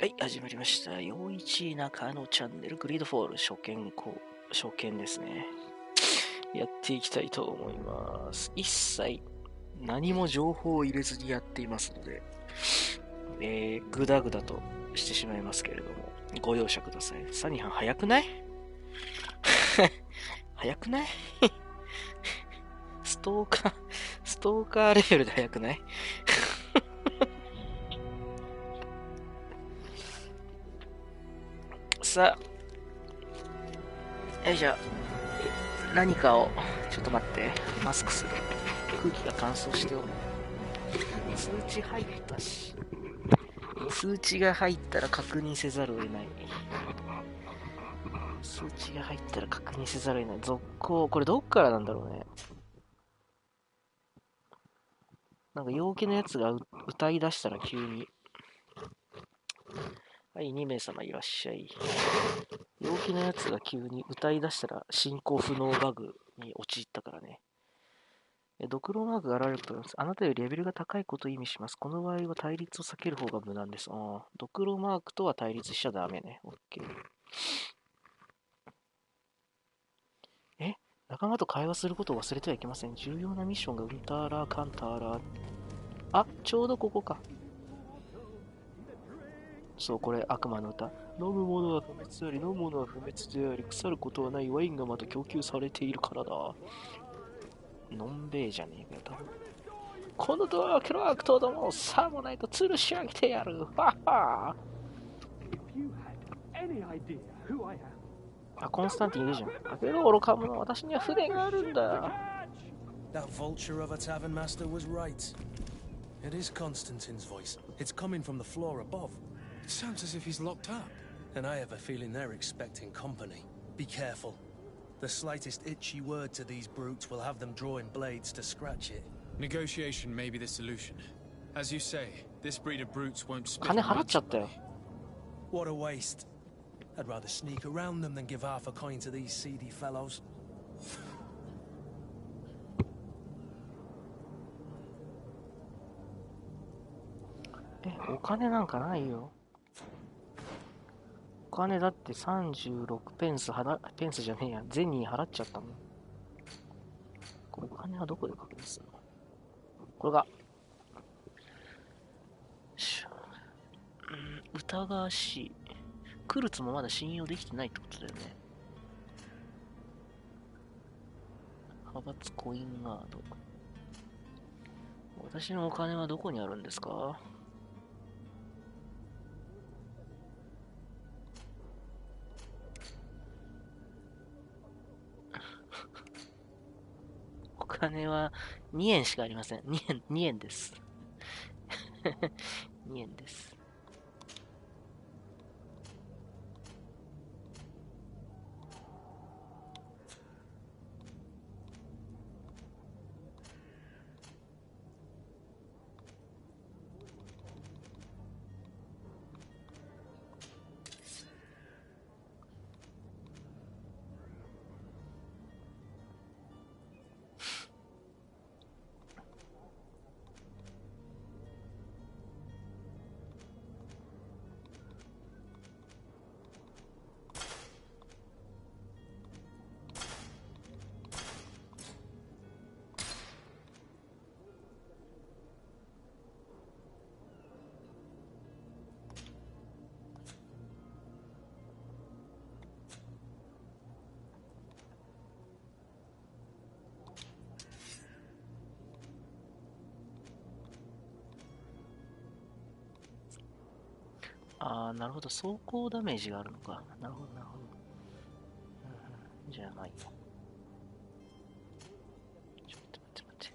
はい、始まりました。陽一中のチャンネル、グリードフォール初見ですね。やっていきたいと思います。一切何も情報を入れずにやっていますので、グダグダとしてしまいますけれども、ご容赦ください。サニハン、早くない早くないストーカーレベルで早くないさあ、よいしょ。何かを、ちょっと待って、マスクする。空気が乾燥しておる。通知入ったし。通知が入ったら確認せざるを得ない。通知が入ったら確認せざるを得ない。続行。これどっからなんだろうね。なんか陽気なやつが歌い出したら急に。はい、2名様いらっしゃい。陽気なやつが急に歌い出したら進行不能バグに陥ったからね。ドクロマークが現れることがあります。あなたよりレベルが高いことを意味します。この場合は対立を避ける方が無難です。ドクロマークとは対立しちゃダメね。OK。仲間と会話することを忘れてはいけません。重要なミッションがうんたらかんたら。あ、ちょうどここか。そう、これ悪魔の歌。飲むものは不滅であり、飲むものは不滅であり、腐ることはないワインがまた供給されているからだ。のんべえじゃねえかよ、多分。このドアを開けろ、悪党ども。さもないと吊るし上げてやる。ははあ、コンスタンティンいるじゃん。開けろ、愚か者。私には船があるんだ。That vulture of a tavern master was right. It is Constantine's voice. It's coming from the floor above. It sounds as if he's locked up. And I have a feeling they're expecting company. Be careful. The slightest itchy word to these brutes will have them drawing blades to scratch it. Negotiation may be the solution. As you say, this breed of brutes won't spit 金 on 払っちゃったよ。 What a waste. I'd rather sneak around them than give half a coin to these seedy fellows. お金なんかないよ。お金だって36ペンスペンスじゃねえや。ゼニー払っちゃったもん。お金はどこで確認するの？これが。疑わしい。クルツもまだ信用できてないってことだよね。派閥コインガード。私のお金はどこにあるんですか？お金は2円しかありません。2円です。2円です。なるほど。走行ダメージがあるのか。なるほど、なるほど。じゃあ、まあいいや。ちょっと待って。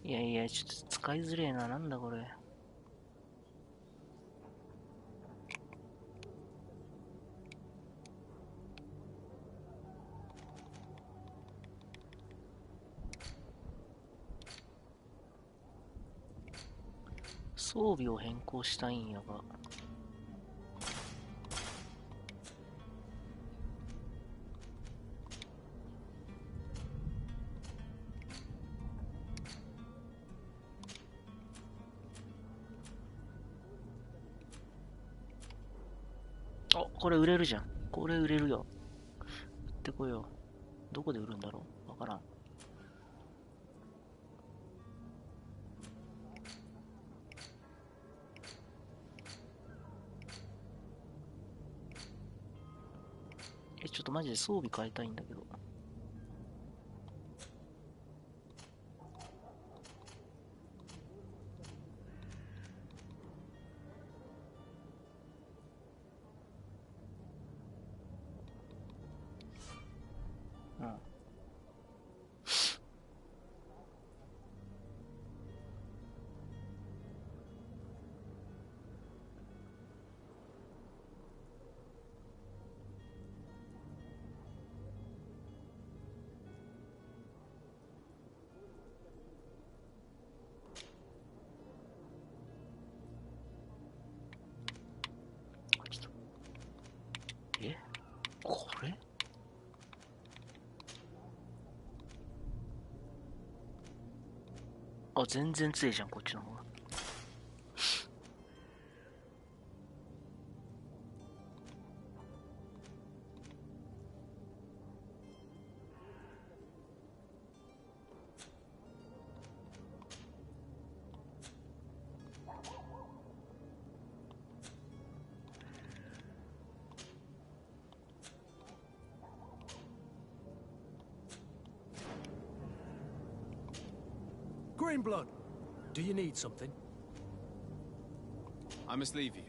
いや、ちょっと使いづれえな。なんだこれ。装備を変更したいんやが。あ、これ売れるじゃん。これ売れるよ。売ってこよう。どこで売るんだろう、わからん。ちょっとマジで装備変えたいんだけど。うん。これあ、全然強いじゃん、こっちの方が。Greenblood, do you need something? I must leave you.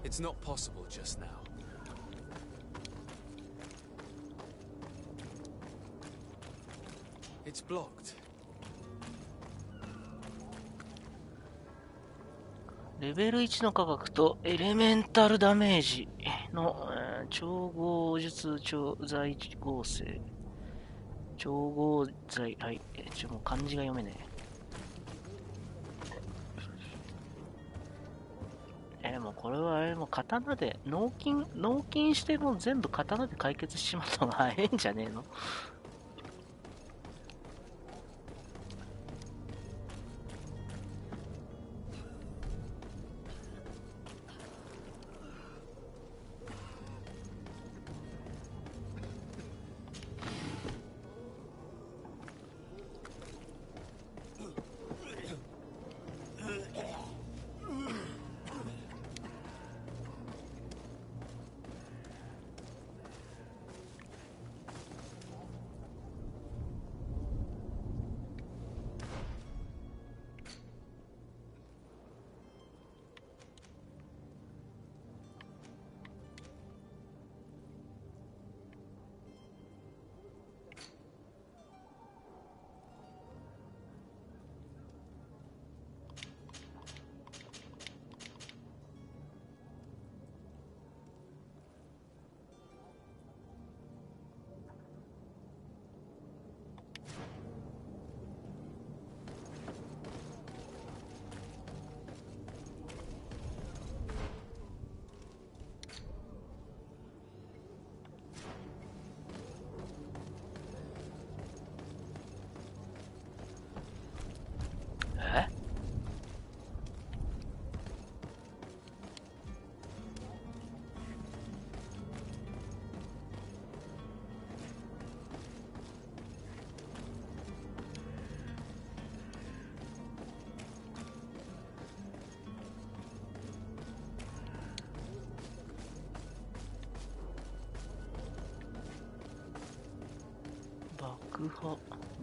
It's not possible just now. It's blocked. レベル1の価格とエレメンタルダメージの、超合術超在合成。超合在、はい。もう漢字が読めねえ。もうこれはもう刀で、納金しても全部刀で解決しちまった方が早いんじゃねえの？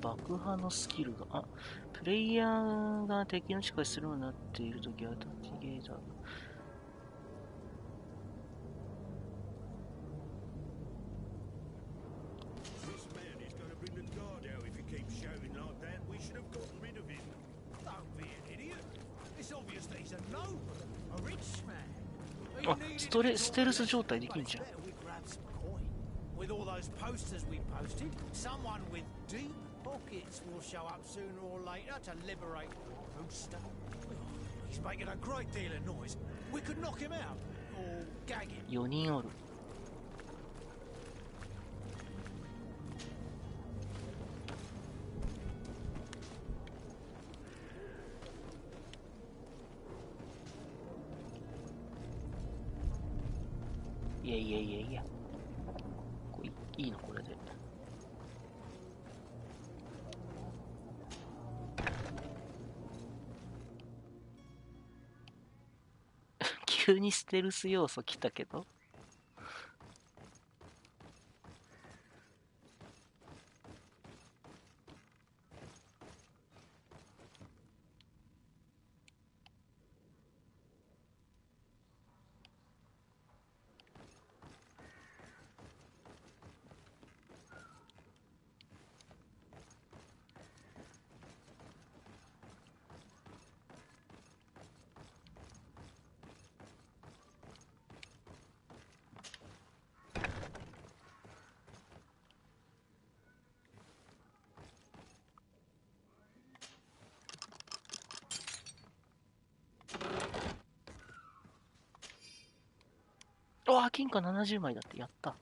爆破のスキルが、プレイヤーが敵の近くにスローになっているときは、タッチゲーター。あ、ステルス状態できんじゃん。With all those posters we posted, someone with deep pockets will show up sooner or later to liberate the rooster. He's making a great deal of noise. We could knock him out or gag him. 4人おる。いやいやいやいや。これいいのこれで。急にステルス要素来たけど。わあ、金貨70枚だってやった。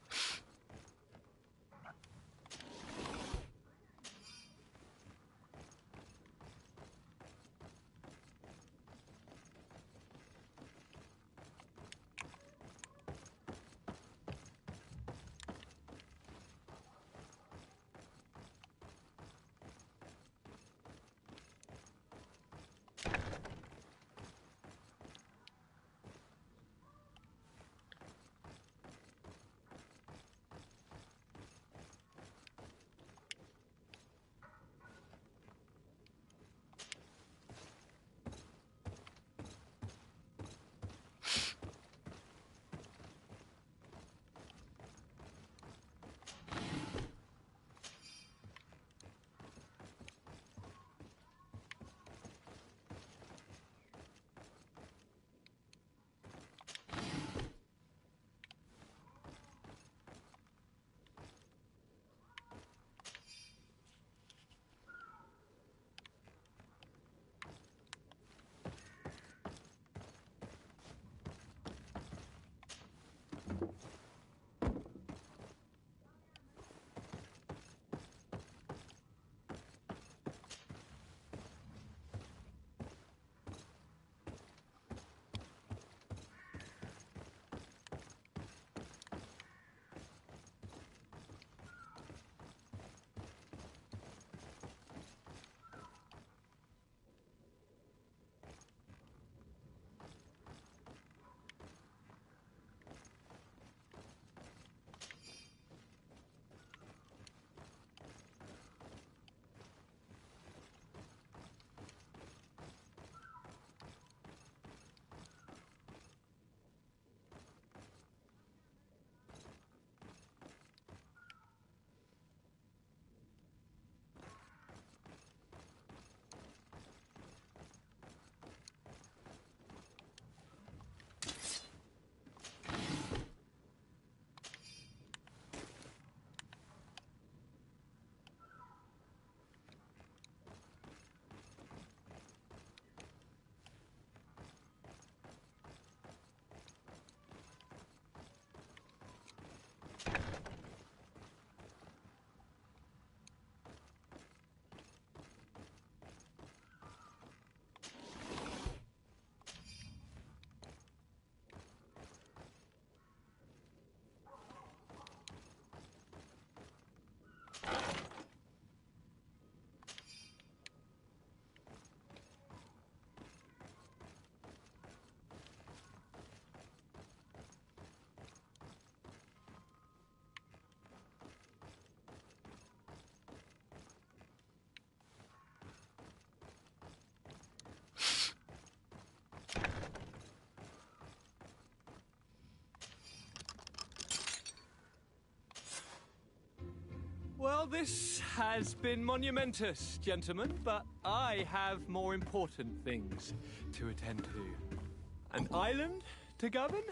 Well, this has been monumentous, gentlemen, but I have more important things to attend to. An island to govern,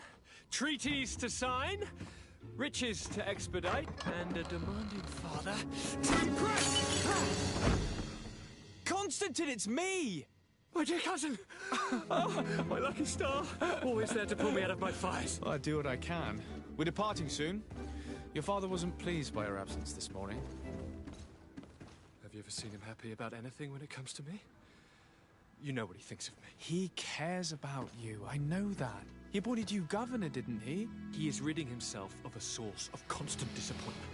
treaties to sign, riches to expedite, and a demanding father to impress! Constantine, it's me! My dear cousin! Oh, my lucky star! Always there to pull me out of my fires. Well, I do what I can. We're departing soon. Your father wasn't pleased by your absence this morning. Have you ever seen him happy about anything when it comes to me? You know what he thinks of me. He cares about you, I know that. He appointed you governor, didn't he? He is ridding himself of a source of constant disappointment.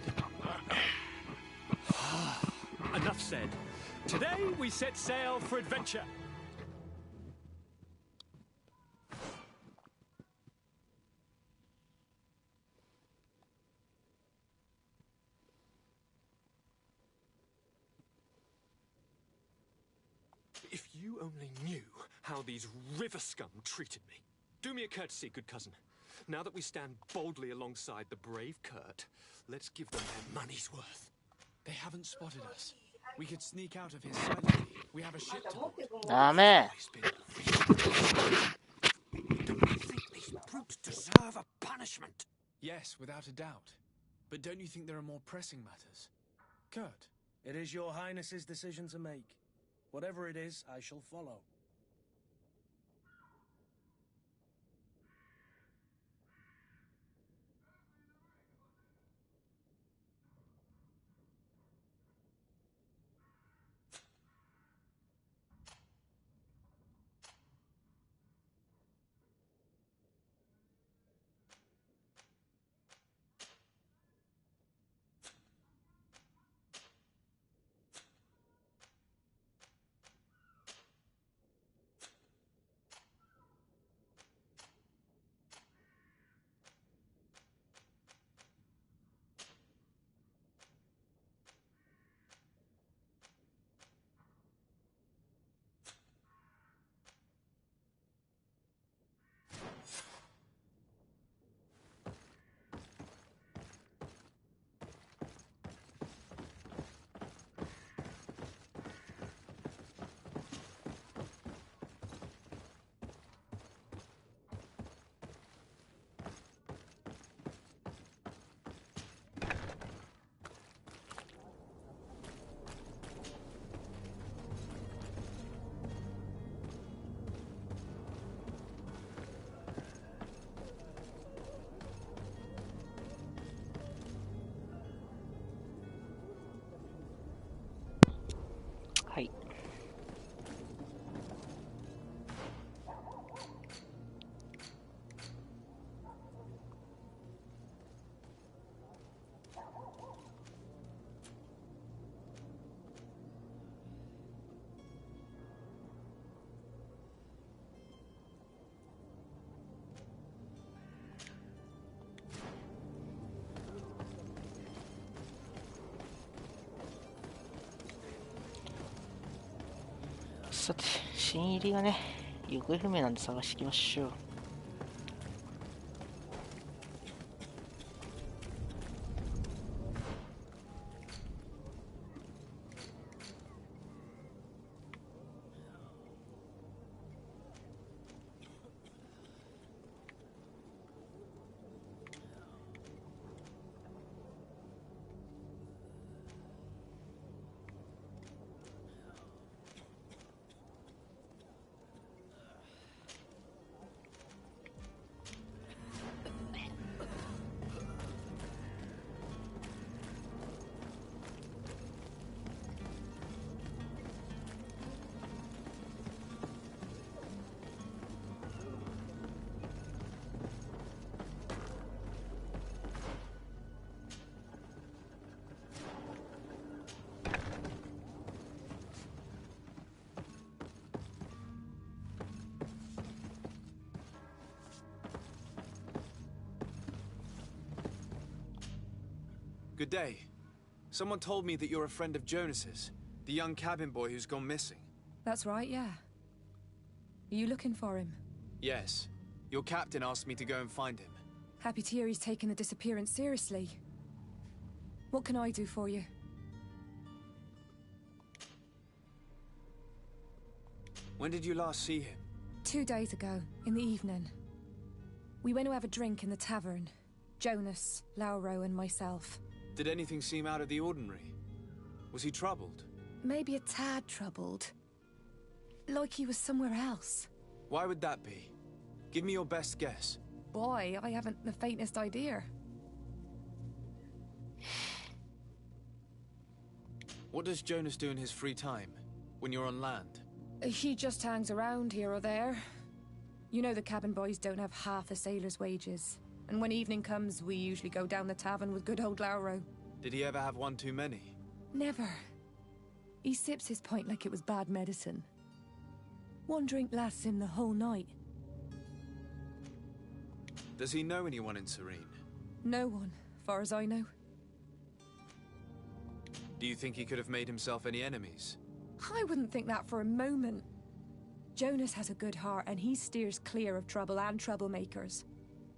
Enough said. Today we set sail for adventure. If you only knew how these river scum treated me. Do me a courtesy, good cousin. Now that we stand boldly alongside the brave Kurt, let's give them their money's worth. They haven't spotted us. We could sneak out of here silently. We have a ship to board. ダメ。 Don't you think these brutes deserve a punishment? Yes, without a doubt. But don't you think there are more pressing matters? Kurt? It is your highness's decision to make. Whatever it is, I shall follow.はい。さて、新入りがね、行方不明なんで探していきましょう。Good day. Someone told me that you're a friend of Jonas's, the young cabin boy who's gone missing. That's right, yeah. Are you looking for him? Yes. Your captain asked me to go and find him. Happy to hear he's taken the disappearance seriously. What can I do for you? When did you last see him? 2 days ago, in the evening. We went to have a drink in the tavern. Jonas, Lauro, and myself. Did anything seem out of the ordinary? Was he troubled? Maybe a tad troubled. Like he was somewhere else. Why would that be? Give me your best guess. Boy, I haven't the faintest idea. What does Jonas do in his free time, when you're on land? He just hangs around here or there. You know the cabin boys don't have half a sailor's wages. And when evening comes, we usually go down the tavern with good old Lauro. Did he ever have one too many? Never. He sips his pint like it was bad medicine. One drink lasts him the whole night. Does he know anyone in Serene? No one, far as I know. Do you think he could have made himself any enemies? I wouldn't think that for a moment. Jonas has a good heart and he steers clear of trouble and troublemakers.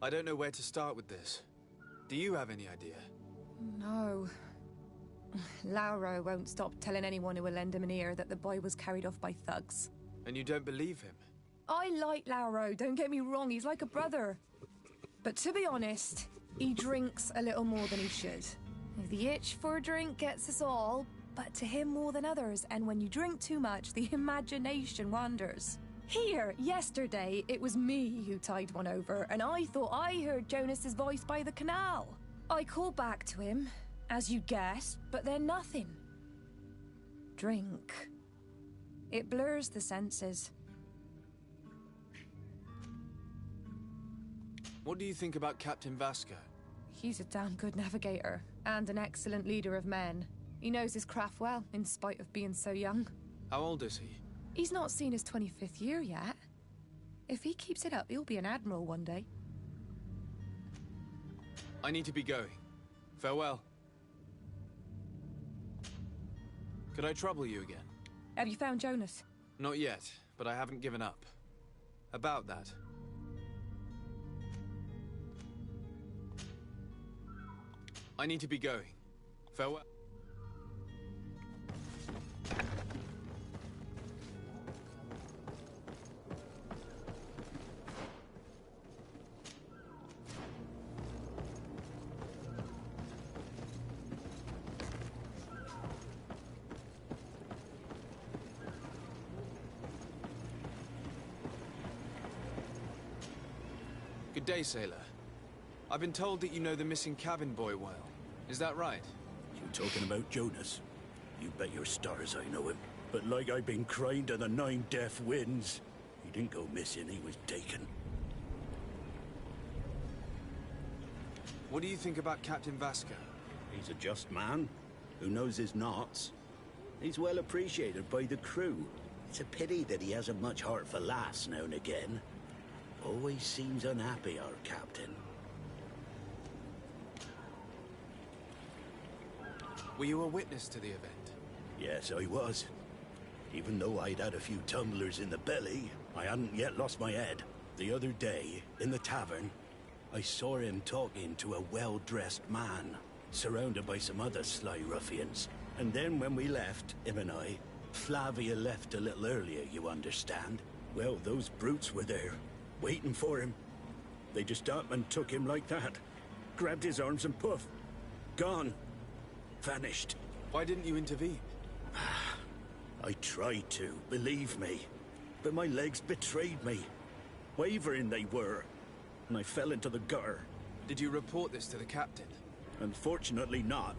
I don't know where to start with this. Do you have any idea? No. Lauro won't stop telling anyone who will lend him an ear that the boy was carried off by thugs. And you don't believe him? I like Lauro, don't get me wrong, he's like a brother. But to be honest, he drinks a little more than he should. The itch for a drink gets us all, but to him more than others, and when you drink too much, the imagination wanders. Here, yesterday, it was me who tied one over, and I thought I heard Jonas's voice by the canal. I called back to him, as you'd guess, but then nothing. Drink. It blurs the senses. What do you think about Captain Vasco? He's a damn good navigator, and an excellent leader of men. He knows his craft well, in spite of being so young. How old is he? He's not seen his 25th year yet. If he keeps it up, he'll be an admiral one day. I need to be going. Farewell. Could I trouble you again? Have you found Jonas? Not yet, but I haven't given up. About that. I need to be going. Farewell. Good day, sailor. I've been told that you know the missing cabin boy well. Is that right? You talking about Jonas? You bet your stars I know him. But like I've been crying to the 9 deaf winds, he didn't go missing, he was taken. What do you think about Captain Vasco? He's a just man who knows his knots. He's well appreciated by the crew. It's a pity that he hasn't much heart for laughs now and again. Always seems unhappy, our captain. Were you a witness to the event? Yes, I was. Even though I'd had a few tumblers in the belly, I hadn't yet lost my head. The other day, in the tavern, I saw him talking to a well-dressed man, surrounded by some other sly ruffians. And then when we left, him and I, Flavia left a little earlier, you understand. Well, those brutes were there, waiting for him. They just up and took him like that. Grabbed his arms and poof. Gone. Vanished. Why didn't you intervene? I tried to, believe me. But my legs betrayed me. Wavering they were. And I fell into the gutter. Did you report this to the captain? Unfortunately not.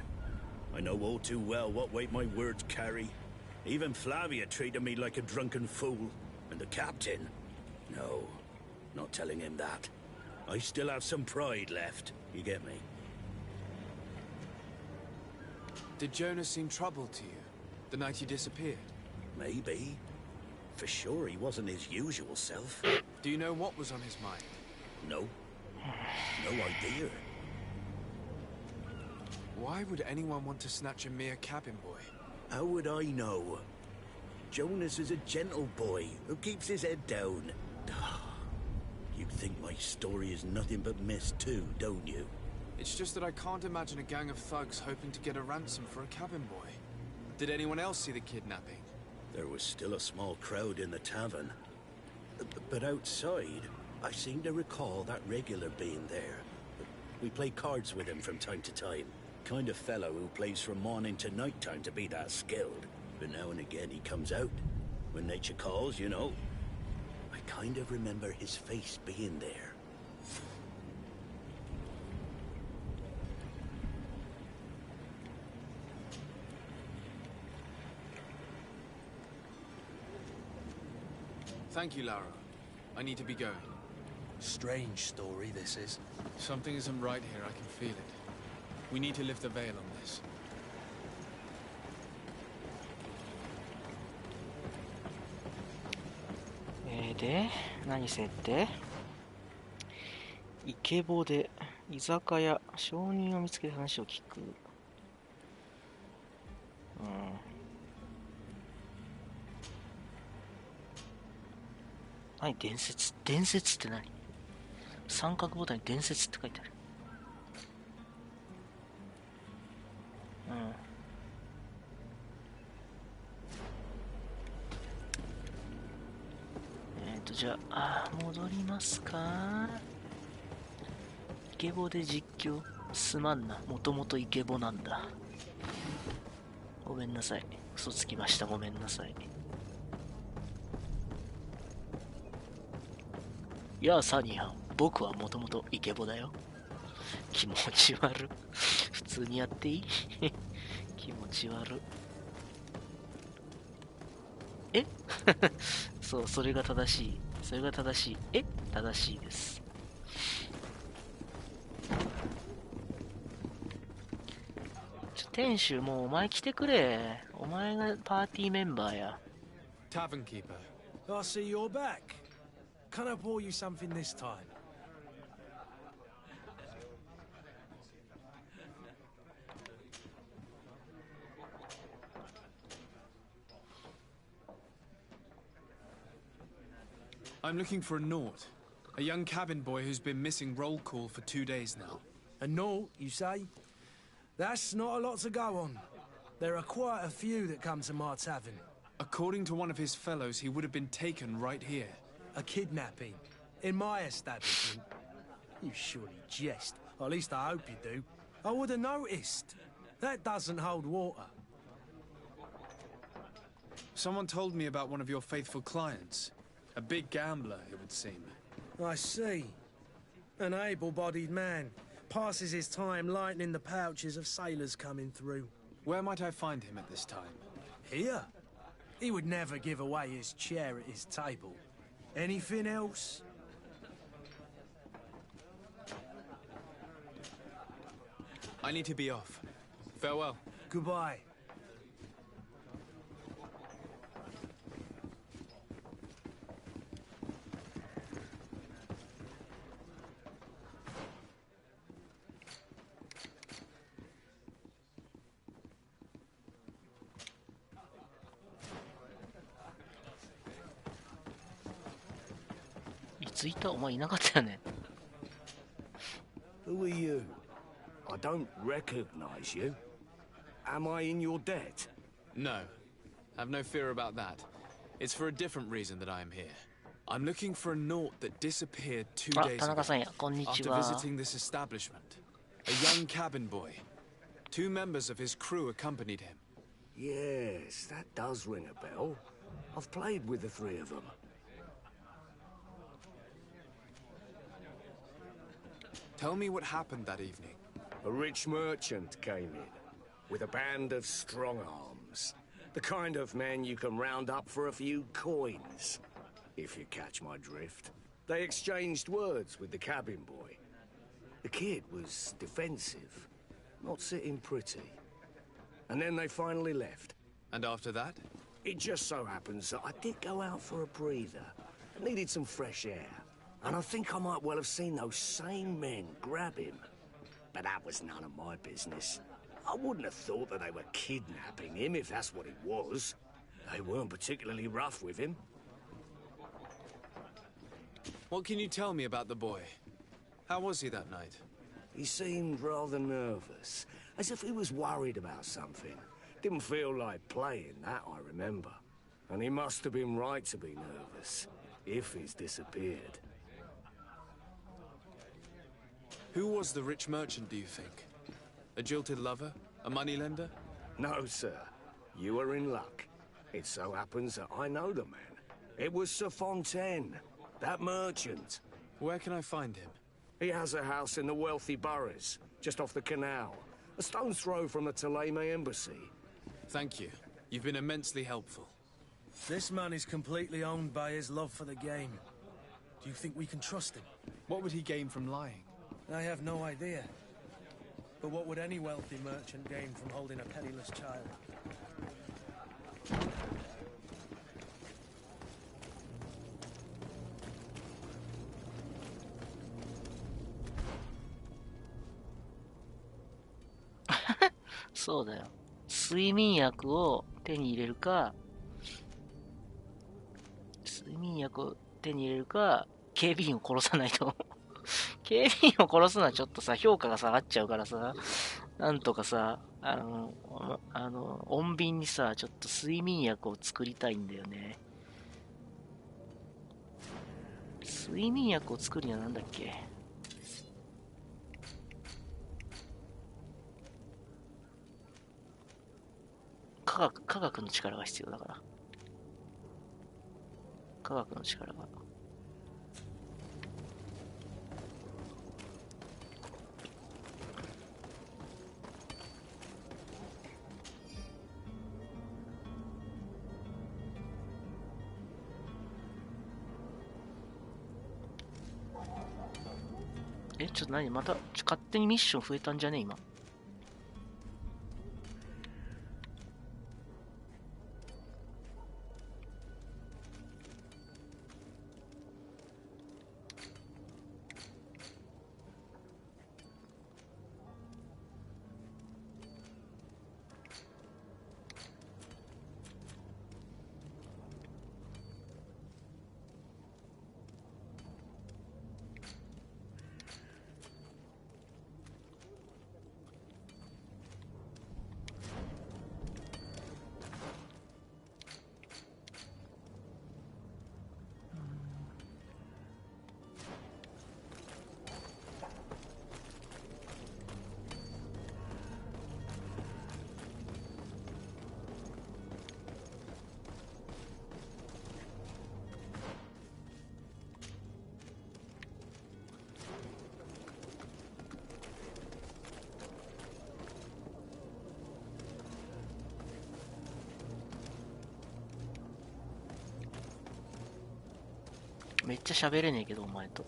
I know all too well what weight my words carry. Even Flavia treated me like a drunken fool. And the captain? No, not telling him that. I still have some pride left. You get me? Did Jonas seem troubled to you, the night he disappeared? Maybe. For sure he wasn't his usual self. Do you know what was on his mind? No. No idea. Why would anyone want to snatch a mere cabin boy? How would I know? Jonas is a gentle boy who keeps his head down. You think my story is nothing but mist too, don't you? It's just that I can't imagine a gang of thugs hoping to get a ransom for a cabin boy. Did anyone else see the kidnapping? There was still a small crowd in the tavern. But outside, I seem to recall that regular being there. We play cards with him from time to time. Kind of fellow who plays from morning to night time to be that skilled. But now and again he comes out. When nature calls, you know. I kind of remember his face being there. Thank you, Lara. I need to be going. Strange story, this is. Something isn't right here, I can feel it. We need to lift the veil on this. で、何設定？イケボで居酒屋、証人を見つけて話を聞く。何伝説？伝説って何？三角ボタンに伝説って書いてある。じゃあ、戻りますか。イケボで実況すまんな。もともとイケボなんだ。ごめんなさい。嘘つきました。ごめんなさい。いやあ、サニーはん。僕はもともとイケボだよ。気持ち悪い。普通にやっていい気持ち悪い。えそう、それが正しい。それが正しい。え正しいです。店主、もうお前来てくれ。お前がパーティーメンバーや。Tavern keeper. I see you're back. Can I pour you something this time? I'm looking for a Nort, a young cabin boy who's been missing roll call for 2 days now. A Nort, you say? That's not a lot to go on. There are quite a few that come to my tavern. According to one of his fellows, he would have been taken right here. A kidnapping? In my establishment? You surely jest. Or at least I hope you do. I would have noticed. That doesn't hold water. Someone told me about one of your faithful clients. A big gambler, it would seem. I see. An able-bodied man. Passes his time lightening the pouches of sailors coming through. Where might I find him at this time? Here? He would never give away his chair at his table. Anything else? I need to be off. Farewell. Goodbye. Who are you? I don't recognize you. Am I in your debt? No. Have no fear about that. It's for a different reason that I am here. I'm looking for a Nort that disappeared 2 days ago after visiting this establishment. A young cabin boy. 2 members of his crew accompanied him. Yes, that does ring a bell. I've played with the 3 of them. Tell me what happened that evening. A rich merchant came in with a band of strong-arms. The kind of men you can round up for a few coins, if you catch my drift. They exchanged words with the cabin boy. The kid was defensive, not sitting pretty. And then they finally left. And after that? It just so happens that I did go out for a breather. I needed some fresh air. And I think I might well have seen those same men grab him. But that was none of my business. I wouldn't have thought that they were kidnapping him if that's what it was. They weren't particularly rough with him. What can you tell me about the boy? How was he that night? He seemed rather nervous, as if he was worried about something. Didn't feel like playing, that I remember. and he must have been right to be nervous, if he's disappeared. Who was the rich merchant, do you think? A jilted lover? A moneylender? No, sir. You are in luck. It so happens that I know the man. It was Sir Fontaine, that merchant. Where can I find him? He has a house in the wealthy boroughs, just off the canal. A stone's throw from the Thélème embassy. Thank you. You've been immensely helpful. This man is completely owned by his love for the game. Do you think we can trust him? What would he gain from lying? I have no idea. But what would any wealthy merchant gain from holding a penniless child?そうだよ。睡眠薬を手に入れるか、警備員を殺さないと。警備員を殺すのはちょっとさ、評価が下がっちゃうからさ、なんとかさ、穏便にさ、ちょっと睡眠薬を作りたいんだよね。睡眠薬を作るにはなんだっけ？科学の力が必要だから。科学の力が。ちょっと何また勝手にミッション増えたんじゃね今。めっちゃ喋れねえけど、お前と。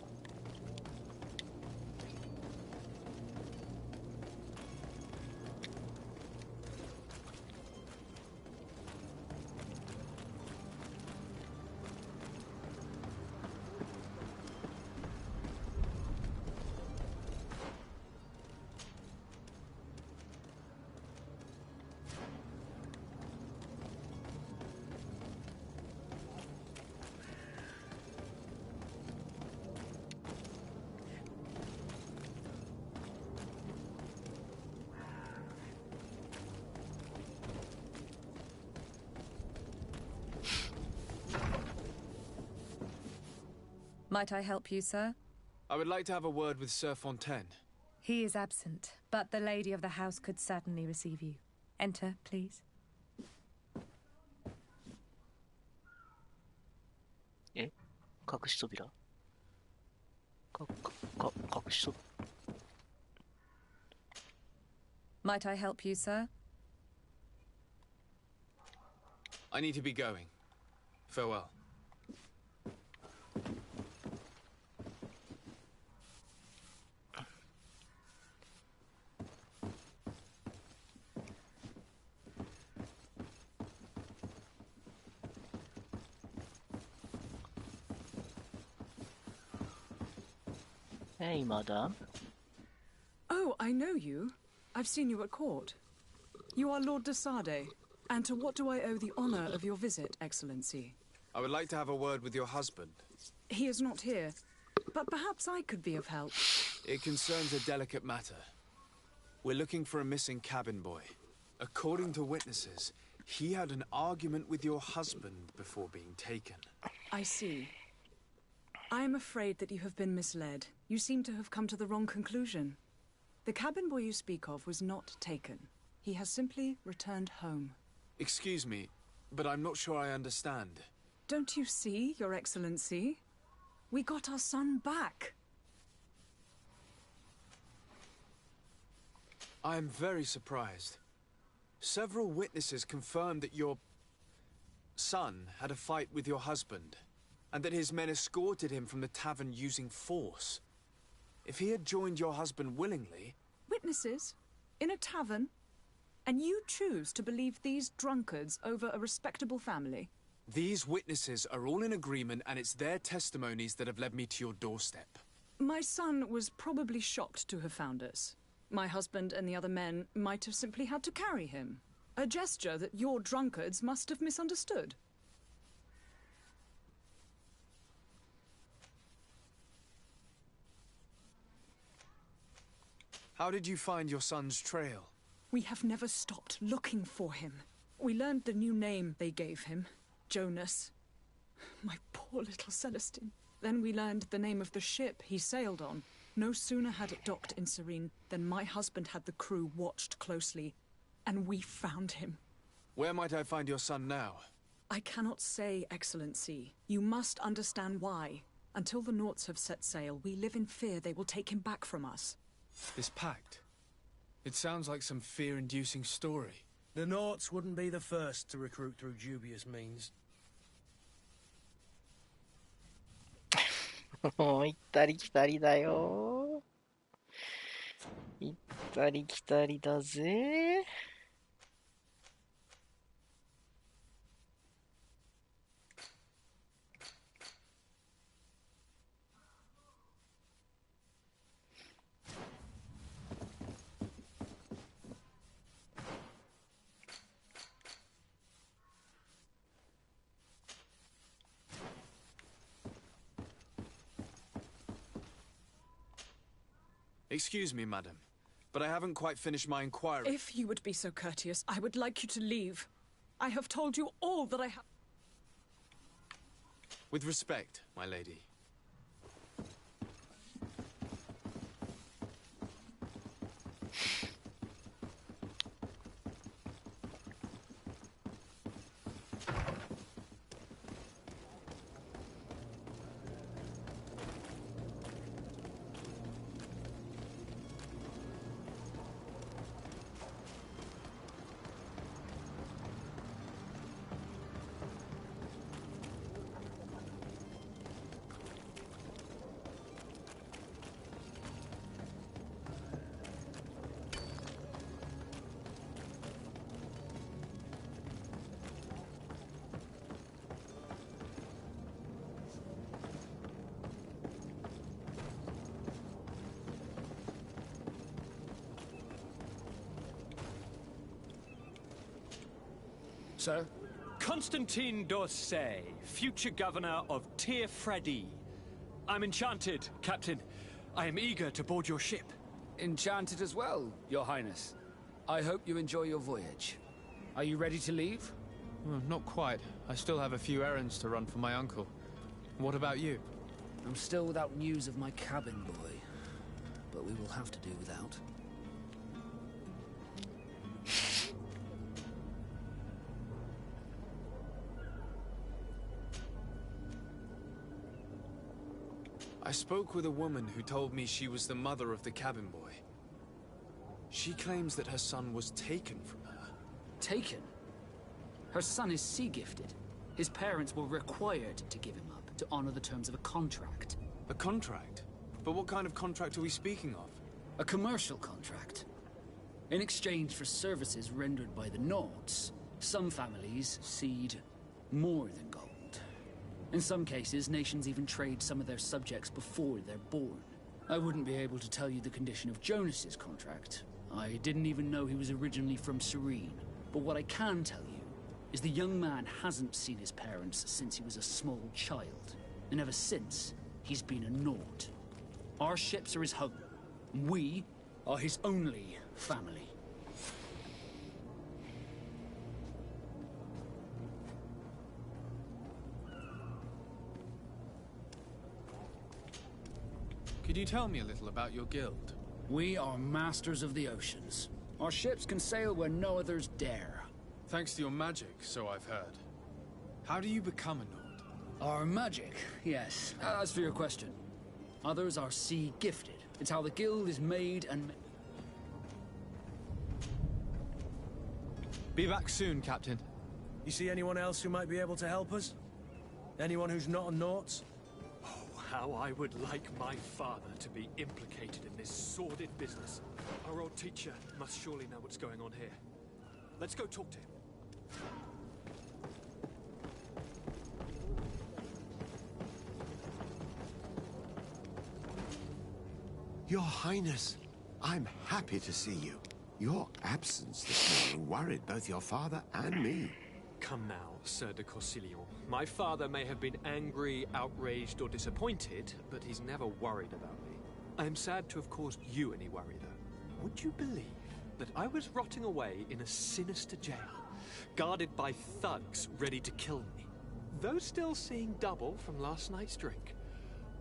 Might I help you, sir? I would like to have a word with Sir Fontaine. He is absent, but the lady of the house could certainly receive you. Enter, please. 隠し扉？隠し扉。Might I help you, sir? I need to be going. Farewell. Hey, madam. Oh, I know you. I've seen you at court. You are Lord de Sade. And to what do I owe the honor of your visit, Excellency? I would like to have a word with your husband. He is not here, but perhaps I could be of help. It concerns a delicate matter. We're looking for a missing cabin boy. According to witnesses, He had an argument with your husband before being taken. I see. I am afraid that you have been misled. You seem to have come to the wrong conclusion. The cabin boy you speak of was not taken. He has simply returned home. Excuse me, but I'm not sure I understand. Don't you see, Your Excellency? We got our son back. I am very surprised. Several witnesses confirmed that your son had a fight with your husband, and that his men escorted him from the tavern using force. If he had joined your husband willingly... Witnesses? In a tavern? And you choose to believe these drunkards over a respectable family? These witnesses are all in agreement, and it's their testimonies that have led me to your doorstep. My son was probably shocked to have found us. My husband and the other men might have simply had to carry him. A gesture that your drunkards must have misunderstood. How did you find your son's trail? We have never stopped looking for him. We learned the new name they gave him, Jonas. My poor little Celestine. Then we learned the name of the ship he sailed on. No sooner had it docked in Serene than my husband had the crew watched closely, and we found him. Where might I find your son now? I cannot say, Excellency. You must understand why. Until the Naughts have set sail, we live in fear they will take him back from us. This pact? It sounds like some fear-inducing story. The Naughts wouldn't be the first to recruit through dubious means. もう行ったり来たりだよ。行ったり来たりだぜ。Excuse me, madam, but I haven't quite finished my inquiry. If you would be so courteous, I would like you to leave. I have told you all that I have. With respect, my lady. Sir? Constantine d'Orsay, future governor of Tir Freddy. I'm enchanted, Captain. I am eager to board your ship. Enchanted as well, Your Highness. I hope you enjoy your voyage. Are you ready to leave? Not quite. I still have a few errands to run for my uncle. What about you? I'm still without news of my cabin boy, but we will have to do without. I spoke with a woman who told me she was the mother of the cabin boy. She claims that her son was taken from her. Taken? Her son is sea-gifted. His parents were required to give him up to honor the terms of a contract. A contract? But what kind of contract are we speaking of? A commercial contract. In exchange for services rendered by the Naughts, some families cede more than gold. In some cases, nations even trade some of their subjects before they're born. I wouldn't be able to tell you the condition of Jonas's contract. I didn't even know he was originally from Serene. But what I can tell you is the young man hasn't seen his parents since he was a small child. And ever since, he's been a Naught. Our ships are his home. We are his only family. Could you tell me a little about your guild? We are masters of the oceans. Our ships can sail where no others dare. Thanks to your magic, so I've heard. How do you become a Nord? Our magic, yes. As for your question, others are sea gifted. It's how the guild is made and... Be back soon, Captain. You see anyone else who might be able to help us? Anyone who's not a Naut? Oh, how I would like my father to be implicated in this sordid business. Our old teacher must surely know what's going on here. Let's go talk to him. Your Highness, I'm happy to see you. Your absence this morning worried both your father and me. Come now, Sir de Corsilion. My father may have been angry, outraged, or disappointed, but he's never worried about me. I am sad to have caused you any worry, though. Would you believe that I was rotting away in a sinister jail, guarded by thugs ready to kill me? Though still seeing double from last night's drink,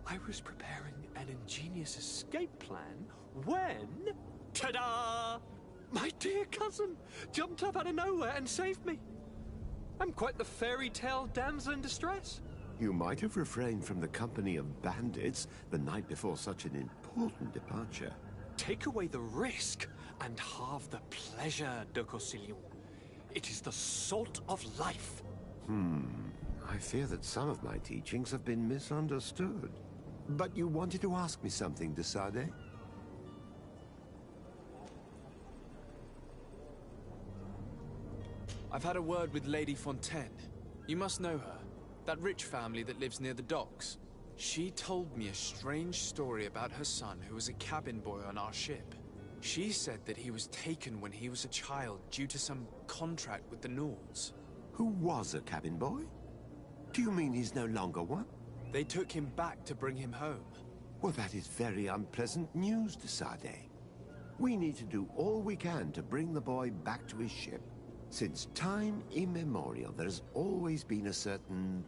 I was preparing an ingenious escape plan when... Ta-da! My dear cousin jumped up out of nowhere and saved me. I'm quite the fairy tale damsel in distress. You might have refrained from the company of bandits the night before such an important departure. Take away the risk and halve the pleasure, de Corsilion. It is the salt of life. I fear that some of my teachings have been misunderstood. But you wanted to ask me something, de Sade? I've had a word with Lady Fontaine. You must know her. That rich family that lives near the docks. She told me a strange story about her son who was a cabin boy on our ship. She said that he was taken when he was a child due to some contract with the Nords. Who was a cabin boy? Do you mean he's no longer one? They took him back to bring him home. Well, that is very unpleasant news, de Sade. We need to do all we can to bring the boy back to his ship. Since time immemorial, there has always been a certain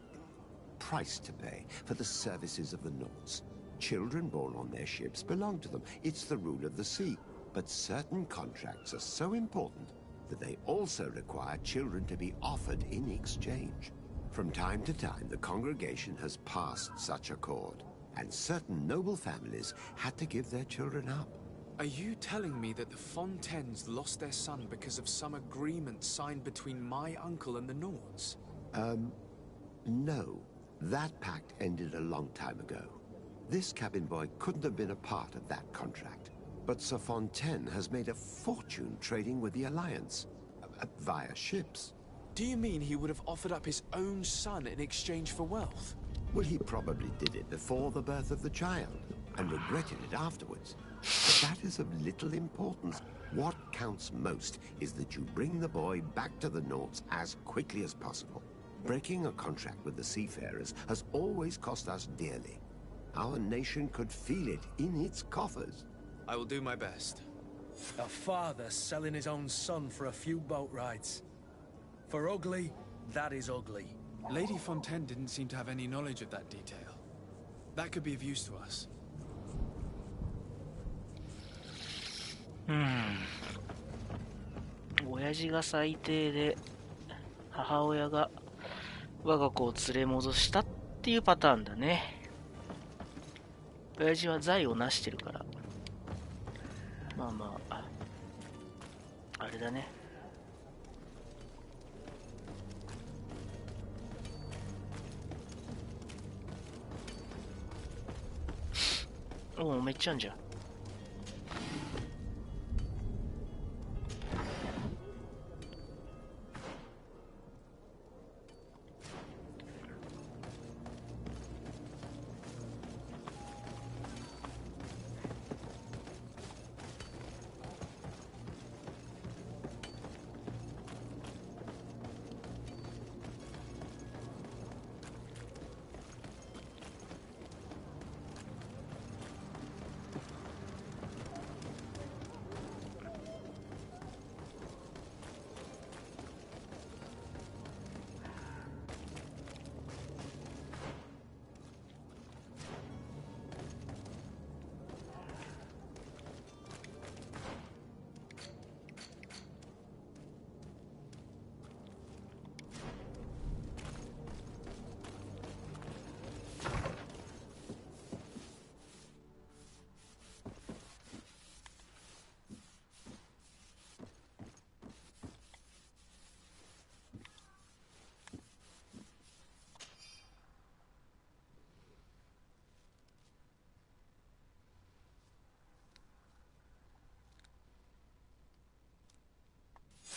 price to pay for the services of the Nords. Children born on their ships belong to them. It's the rule of the sea. But certain contracts are so important that they also require children to be offered in exchange. From time to time, the congregation has passed such accord, and certain noble families had to give their children up. Are you telling me that the Fontaines lost their son because of some agreement signed between my uncle and the Nords? No. That pact ended a long time ago. This cabin boy couldn't have been a part of that contract. But Sir Fontaine has made a fortune trading with the Alliance, via ships. Do you mean he would have offered up his own son in exchange for wealth? Well, he probably did it before the birth of the child, and regretted it afterwards. But that is of little importance. What counts most is that you bring the boy back to the Nords as quickly as possible. Breaking a contract with the seafarers has always cost us dearly. Our nation could feel it in its coffers. I will do my best. A father selling his own son for a few boat rides. For ugly, that is ugly. Lady Fontaine didn't seem to have any knowledge of that detail. That could be of use to us. 親父が最低で母親が我が子を連れ戻したっていうパターンだね。親父は財を成してるから、まあまああれだね。おお、めっちゃあんじゃん。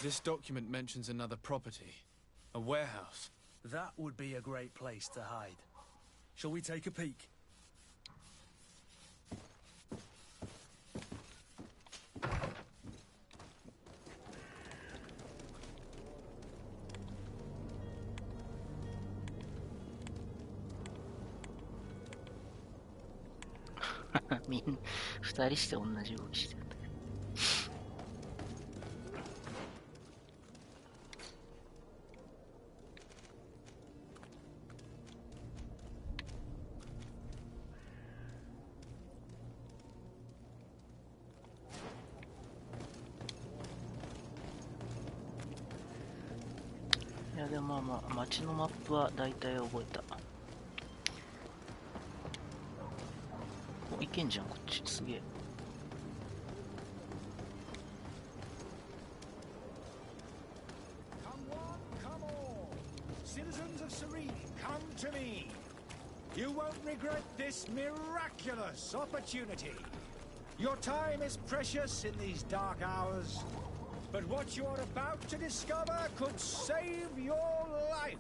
This document mentions another property, a warehouse. That would be a great place to hide. Shall we take a peek? みんな2人して同じ動きしてるんだけど。いやでもまあ街のマップは大体覚えた。いけんじゃんこっち、すげえ。Citizens of Serene, come to me. You won't regret this miraculous opportunity. Your time is precious in these dark hours, but what you're about to discover could save your life.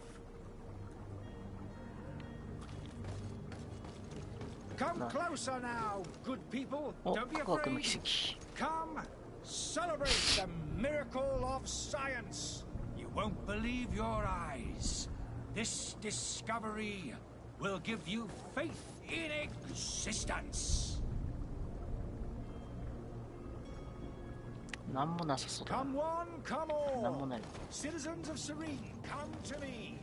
Come closer now, good people. Don't be afraid. Come, celebrate the miracle of science. You won't believe your eyes. This discovery will give you faith in existence. なんもなさそうだ。 Come one, come なんも all. ない。 Citizens of Serene, come to me.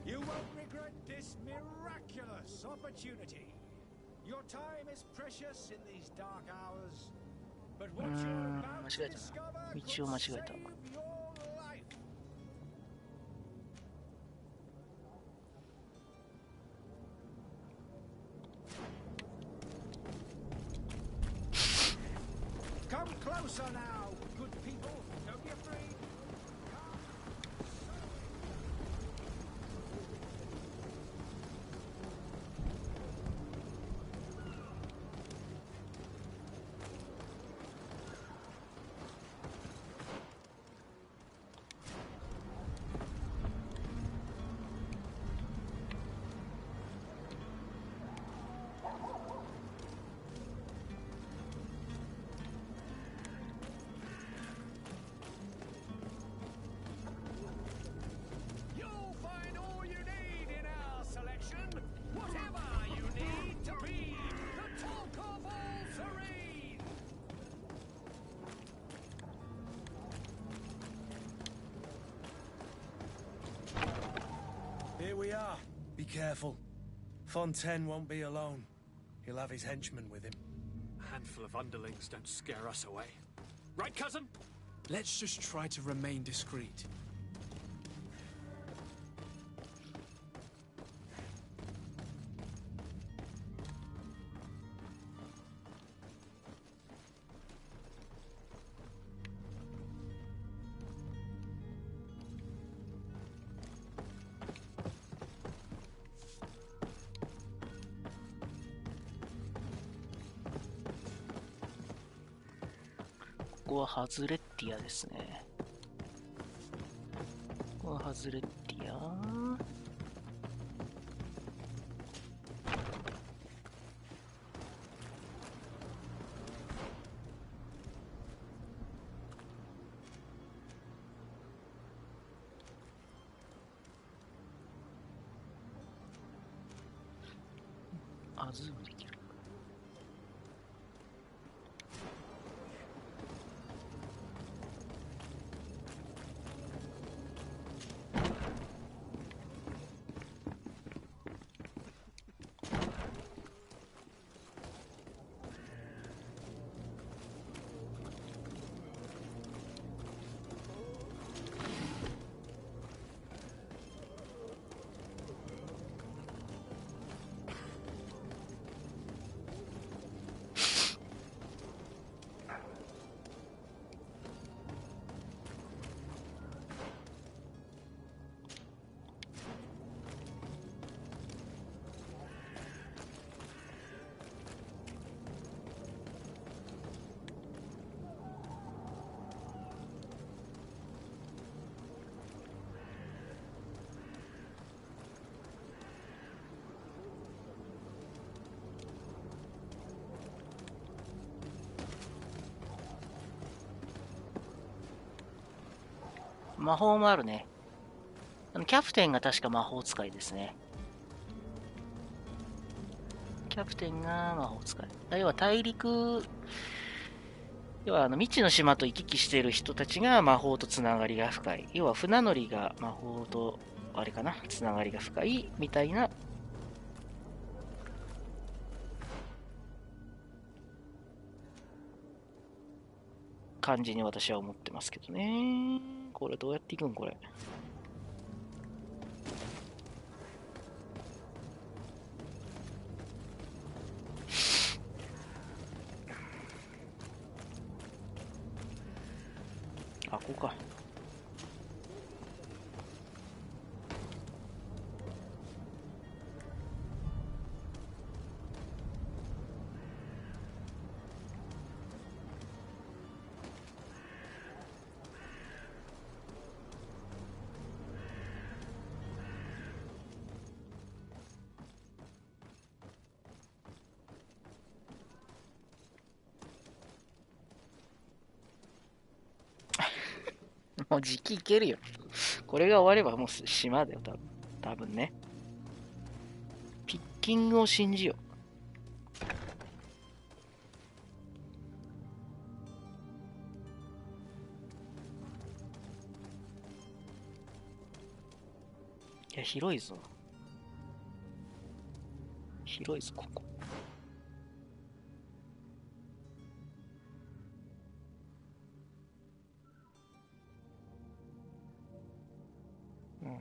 You won't regret this miraculous opportunity. Your time is precious in these dark hours, but what you're about to discover could save your life. Come closer now, good people. Don't be afraid. Here we are. Be careful. Fontaine won't be alone. He'll have his henchmen with him. A handful of underlings don't scare us away. Right, cousin? Let's just try to remain discreet.ここはハズレッティアですね。ここはハズレッティア。あ、ズームできる。魔法もあるね。キャプテンが確か魔法使いですね。キャプテンが魔法使い。要は大陸、要は未知の島と行き来している人たちが魔法とつながりが深い。要は船乗りが魔法と、あれかな、つながりが深いみたいな感じに私は思ってますけどね。これどうやっていくんこれ。あ、こうか。もう時期いけるよ。これが終わればもう島だよ、多分ね。ピッキングを信じよう。いや、広いぞ。広いぞ、ここ。うん。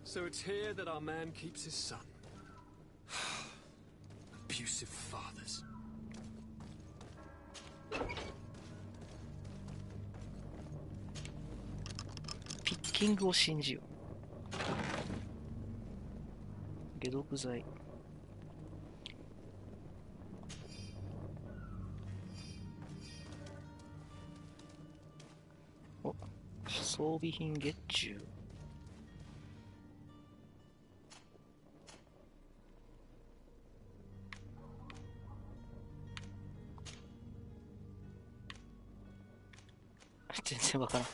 So it's here that our man keeps his son. Abusive fathers. ピッキングを信じよう。解毒剤。お、装備品月中。全然わからん。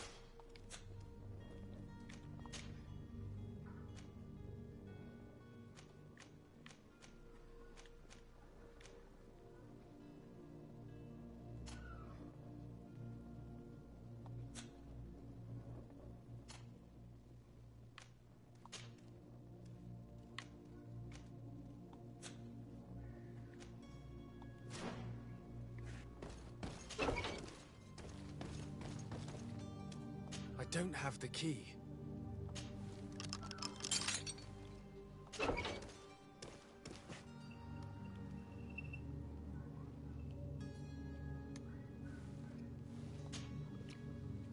I don't have the key.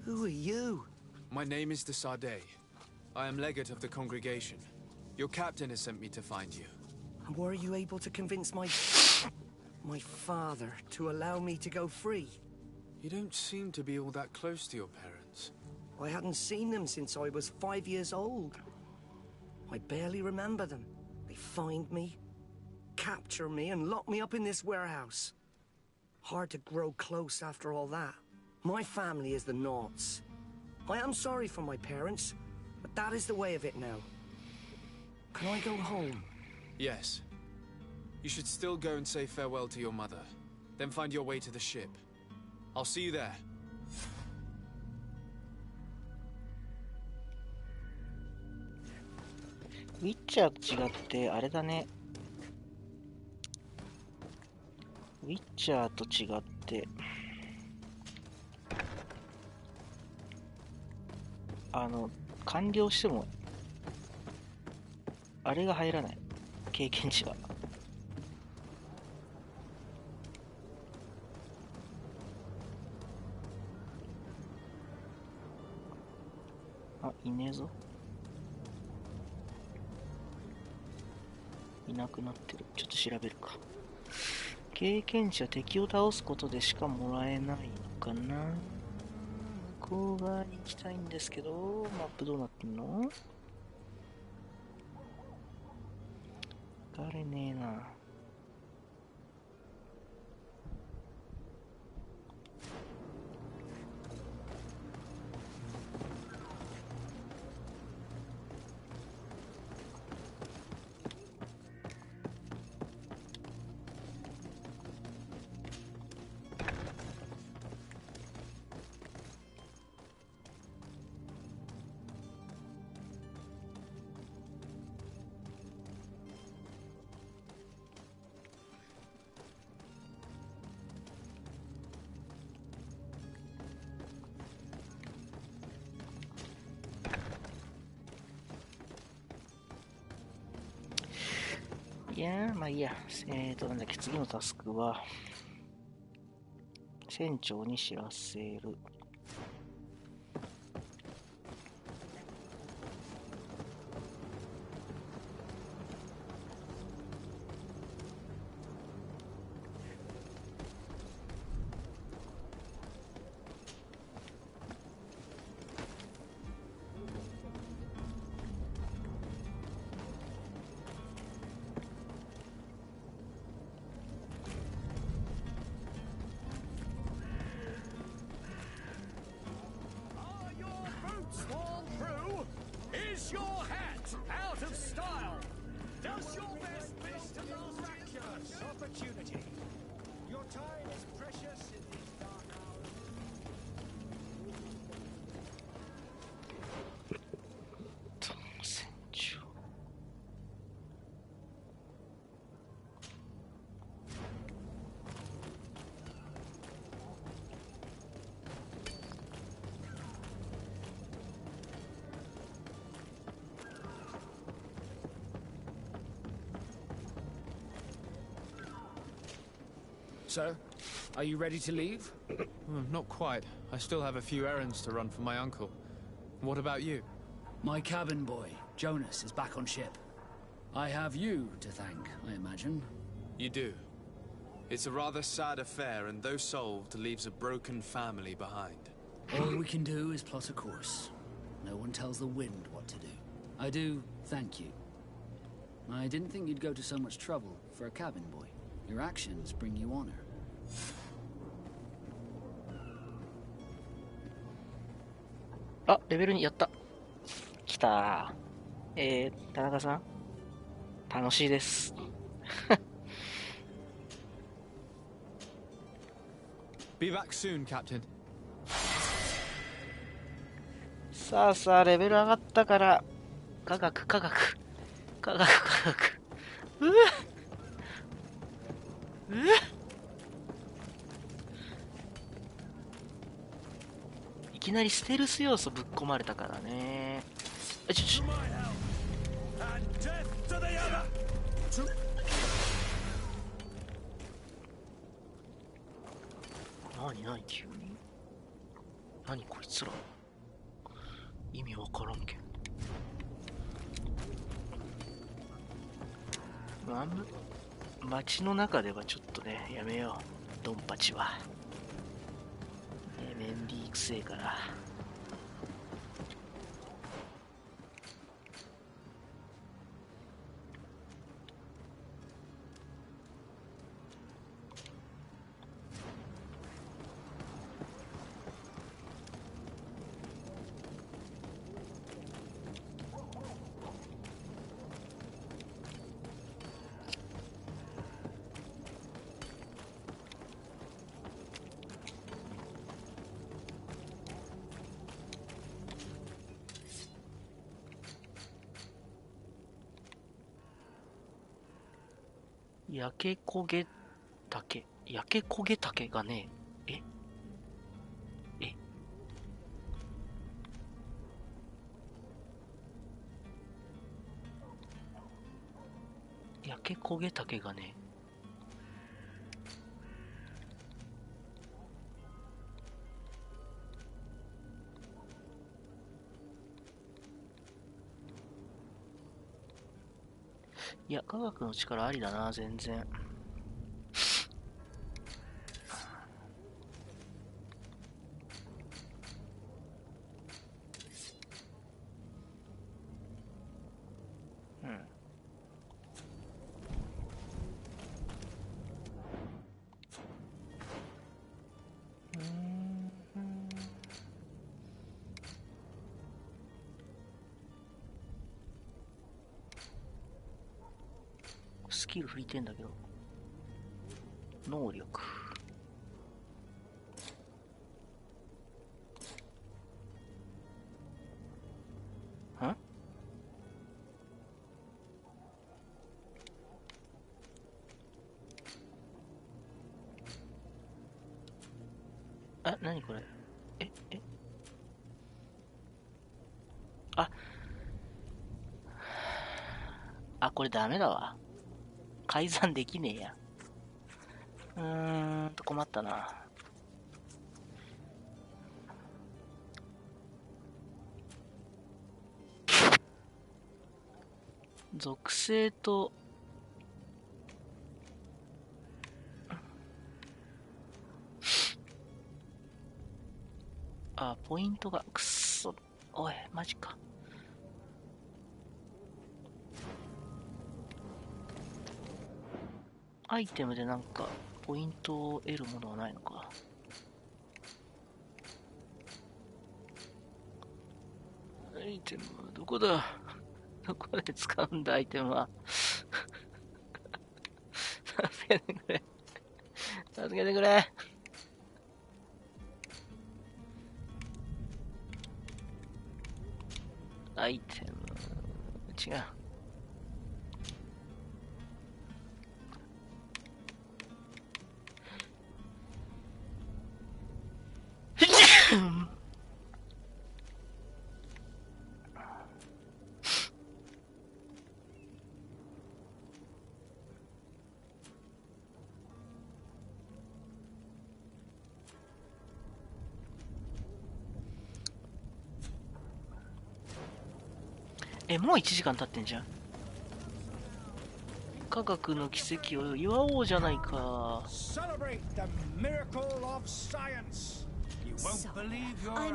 Who are you? My name is de Sardet. I am legate of the congregation. Your captain has sent me to find you. And were you able to convince my father to allow me to go free? You don't seem to be all that close to your parents. I hadn't seen them since I was 5 years old. I barely remember them. They find me, capture me, and lock me up in this warehouse. Hard to grow close after all that. My family is the Naughts. I am sorry for my parents, but that is the way of it now. Can I go home? Yes. You should still go and say farewell to your mother. Then find your way to the ship. I'll see you there. ウィッチャーと違ってあれだね。ウィッチャーと違って完了しても、あれが入らない。経験値が。あ、いねえぞ。いなくなってる。ちょっと調べるか。経験値は敵を倒すことでしかもらえないのかな。向こう側に行きたいんですけど、マップどうなってんの？誰ねえな。いやー、まあいいや。なんだっけ、次のタスクは、船長に知らせる。So, are you ready to leave? Not quite. I still have a few errands to run for my uncle. What about you? My cabin boy, Jonas, is back on ship. I have you to thank, I imagine. You do. It's a rather sad affair, and though solved, leaves a broken family behind. All we can do is plot a course. No one tells the wind what to do. I do thank you. I didn't think you'd go to so much trouble for a cabin boy. Your actions bring you honor. あ、レベル2やった。来たー。田中さん楽しいです。Be back soon, Captain. さあさあ、レベル上がったから、科学。いきなりステルス要素ぶっ込まれたからね。何急に。何こいつら。意味わからんけん。街の中ではちょっとね、やめよう。ドンパチは。メンディーくせえから。焼け焦げ竹がね、焼け焦げ竹がね。いや、科学の力ありだな、全然。スキル振りてんだけど。能力。ん？あ、なにこれ？あ、これダメだわ。改ざんできねえや。困ったな。属性と、あ、ポイントが、くっそ。おい、マジか。アイテムでなんか、ポイントを得るものはないのか。アイテムはどこだ？どこで使うんだ、アイテムは。助けてくれ。助けてくれ。アイテム、違う。もう1時間経ってんじゃん。科学の奇跡を祝おうじゃないか。I'm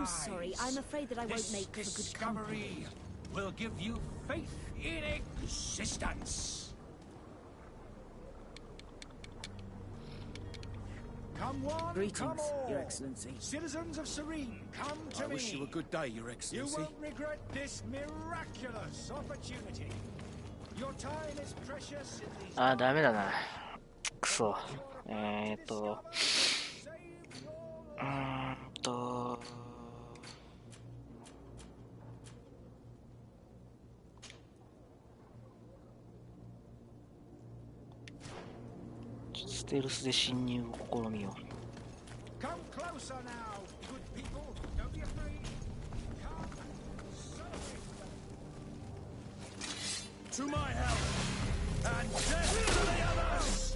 sorry. I'm afraid that I won't make for good company. Will give you faith in existence. Come one, Greetings, come all. Your Excellency. Citizens of Serene, come to me. I wish you a good day, Your Excellency. You won't regret this miraculous opportunity. Your time is precious in these. あー、ダメだな。くそ。ステルスで侵入を試みよう。Come closer now, good people. Don't be afraid. Come celebrate. To my help and death to the others.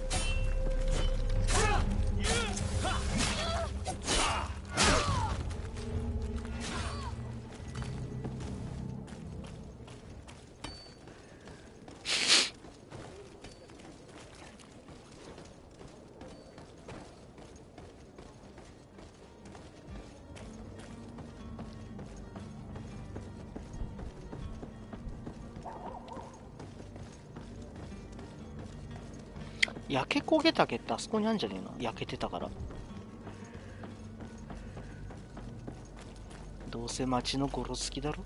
焼け焦げ竹ってあそこにあるんじゃねえの？焼けてたから。どうせ町のゴロつきだろ。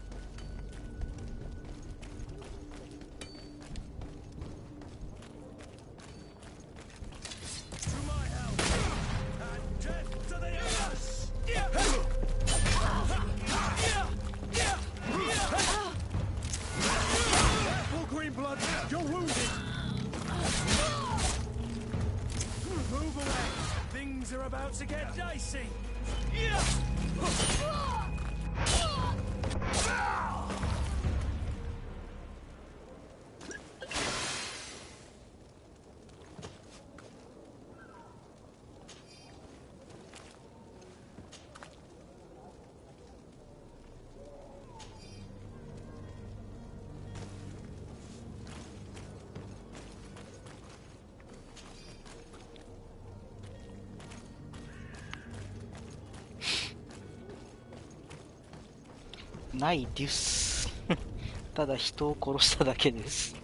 ないです。ただ人を殺しただけです。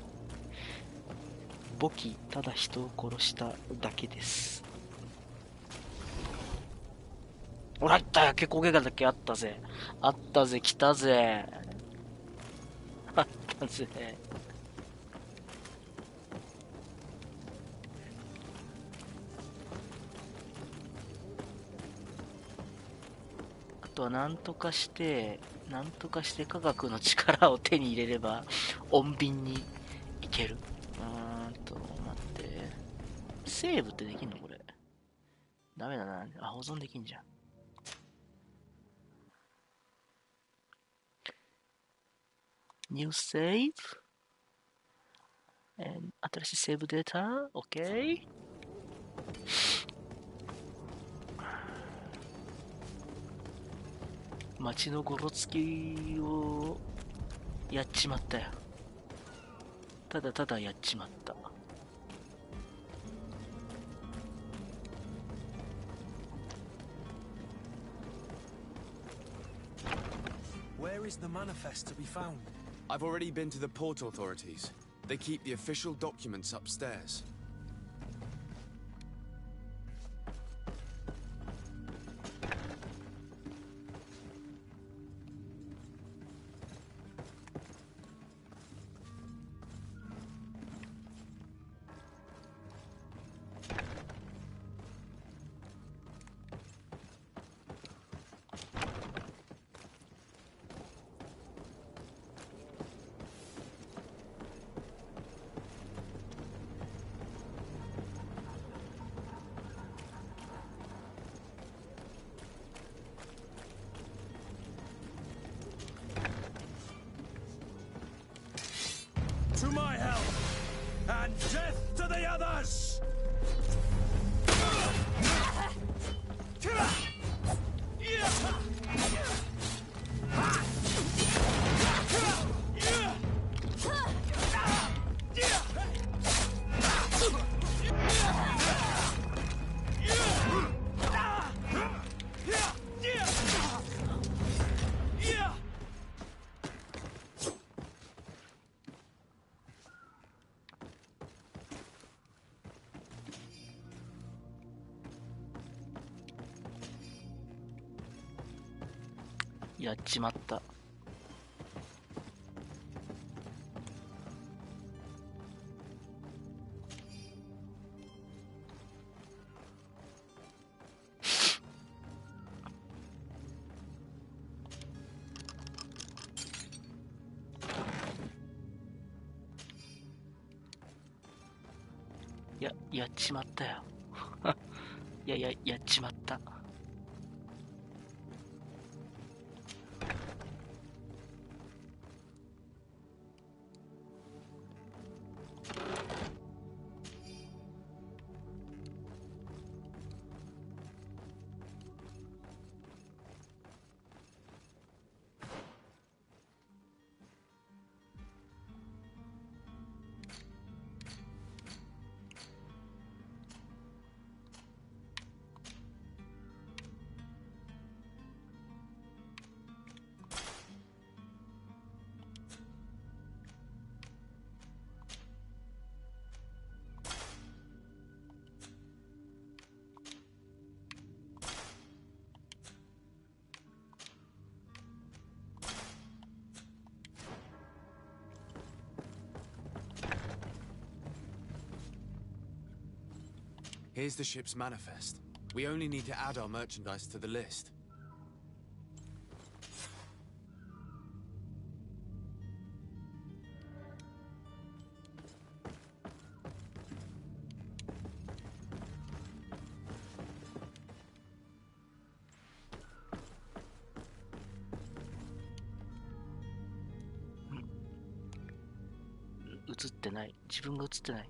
簿記、ただ人を殺しただけです。ほら、あったよ、結構ゲガだけあったぜ。あったぜ、来たぜ。あったぜ。あとはなんとかして科学の力を手に入れれば、穏便にいける。待って。セーブってできんのこれ。ダメだな。あ、保存できんじゃん。New save? And 新しいセーブデータ ?OK? 街のゴロつきをやっちまったよ。ただただやっちまった。Where is the manifest to be found? I've already been to the port authorities. They keep the official documents upstairs. To my help, and death to the others!やっちまった。やっちまったよ。やっちまった。Here's the ship's manifest. We only need to add our merchandise to the list.映ってない。自分が映ってない。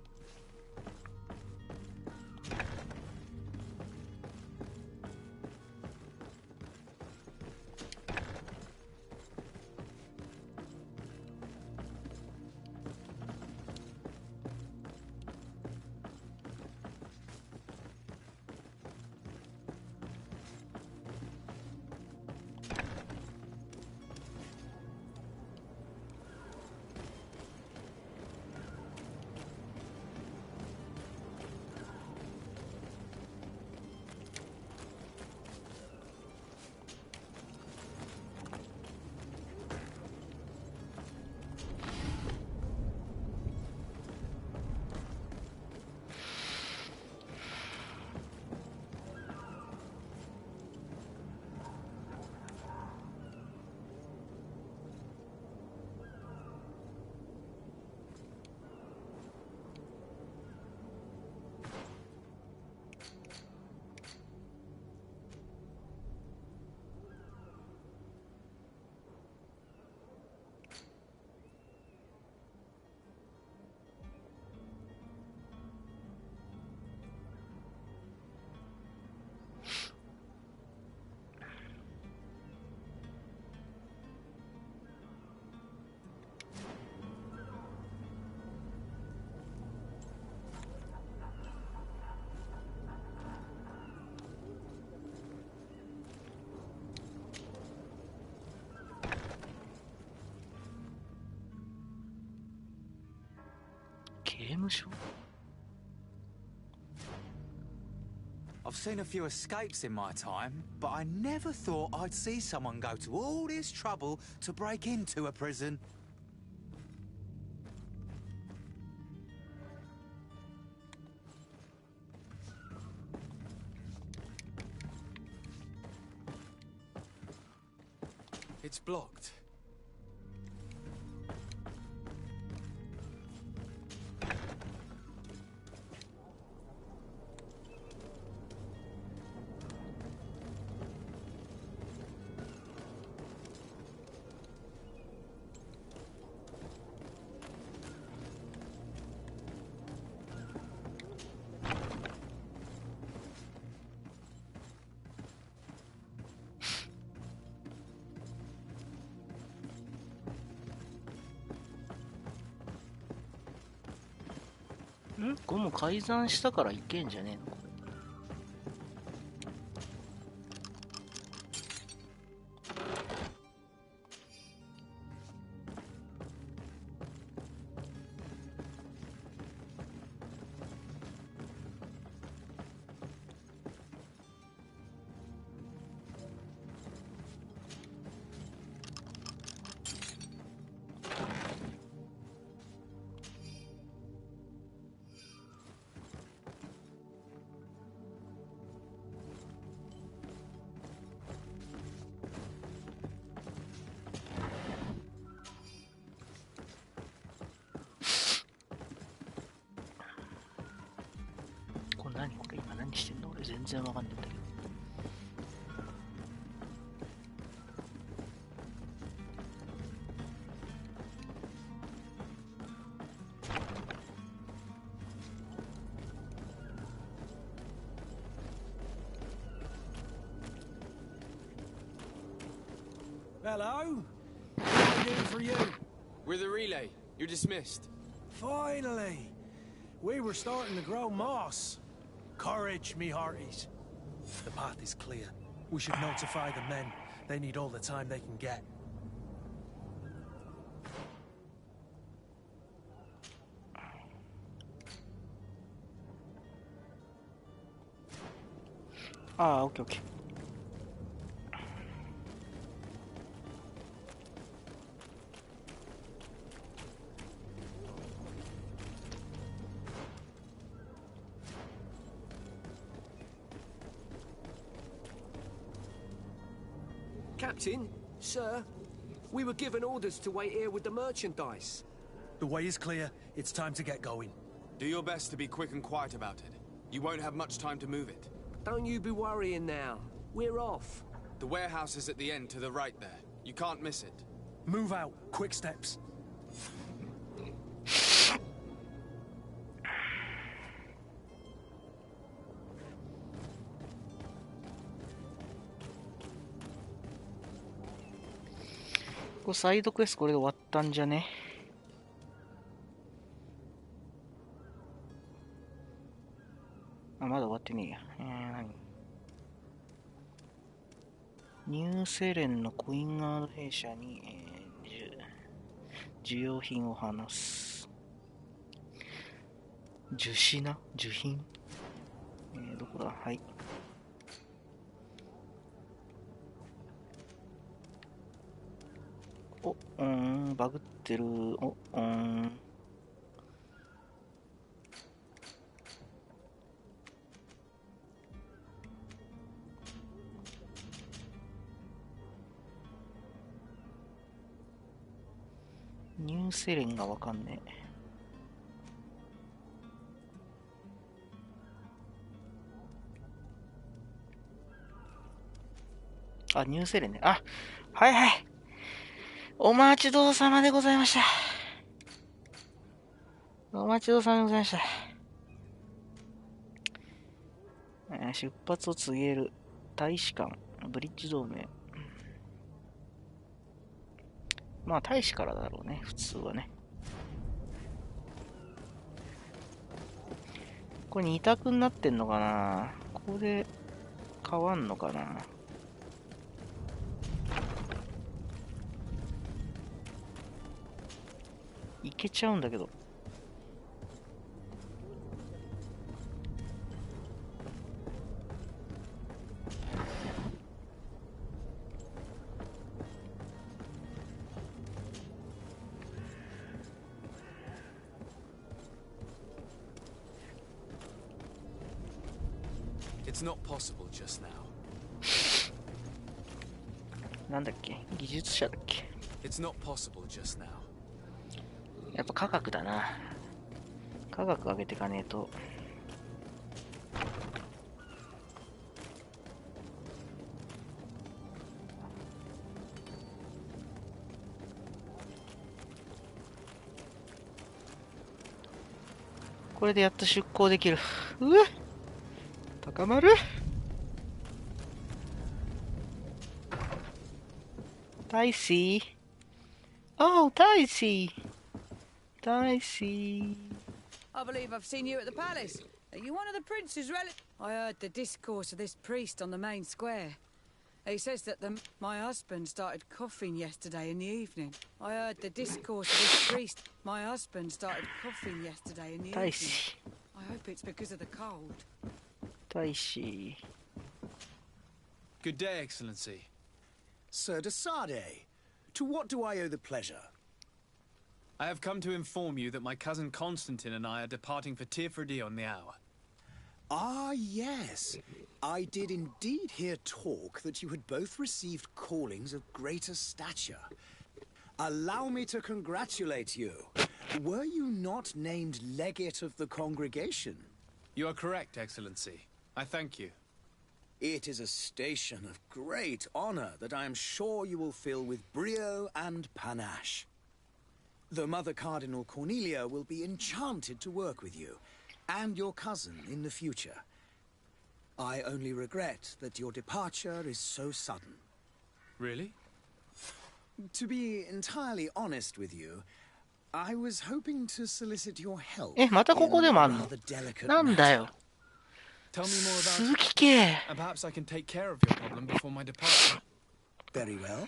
刑務所 I've seen a few escapes in my time, but I never thought I'd see someone go to all this trouble to break into a prison. It's blocked.これもう改ざんしたからいけんじゃねえの？何これ今何してんの？俺全然わかんないんだけど。Hello? What can I do for you? We're the relay. You're dismissed. Finally! We were starting to grow moss. Courage, me hearties. The path is clear. We should notify the men. They need all the time they can get. Ah, okay, okay. Captain, sir, we were given orders to wait here with the merchandise. The way is clear. It's time to get going. Do your best to be quick and quiet about it. You won't have much time to move it. Don't you be worrying now. We're off. The warehouse is at the end to the right there. You can't miss it. Move out. Quick steps.これサイドクエストこれで終わったんじゃね？あ、まだ終わってねえや。ニューセレンのコインガード弊社に、需要品を話す。受品？どこだ？はい。お、バグってる。お、ニューセレンがわかんねえ。あ、ニューセレンね。あ、はいはい。お待ちどうさまでございました。お待ちどうさまでございました。出発を告げる。大使館。ブリッジ同盟。まあ、大使からだろうね。普通はね。これ2択になってんのかな？ここで変わんのかな？いけちゃうんだけど。It's not possible just now. なんだっけ、技術者だっけ。 It's not possible just now. やっぱ科学だな。科学上げていかねえと。これでやっと出航できる。うわっ、高まる。Dicey. Oh, Dicey. Dicey. I believe I've seen you at the palace. Are you one of the prince's relatives? I heard the discourse of this priest on the main square. He says that my husband started coughing yesterday in the evening. I heard the discourse of this priest. My husband started coughing yesterday in the evening. I hope it's because of the cold. Dicey. Good day, Excellency. Sir de Sardet, to what do I owe the pleasure? I have come to inform you that my cousin Constantine and I are departing for Tirfredi on the hour. Ah, yes. I did indeed hear talk that you had both received callings of greater stature. Allow me to congratulate you. Were you not named legate of the congregation? You are correct, Excellency. I thank you. It is a station of great honor that I am sure you will fill with brio and panache. The Mother Cardinal Cornelia will be enchanted to work with you, and your cousin in the future. I only regret that your departure is so sudden. Really? To be entirely honest with you, I was hoping to solicit your help. またここでもあんの？なんだよ。 Tell me more about 続き系。 and perhaps I can take care of your problem before my departure. Very well.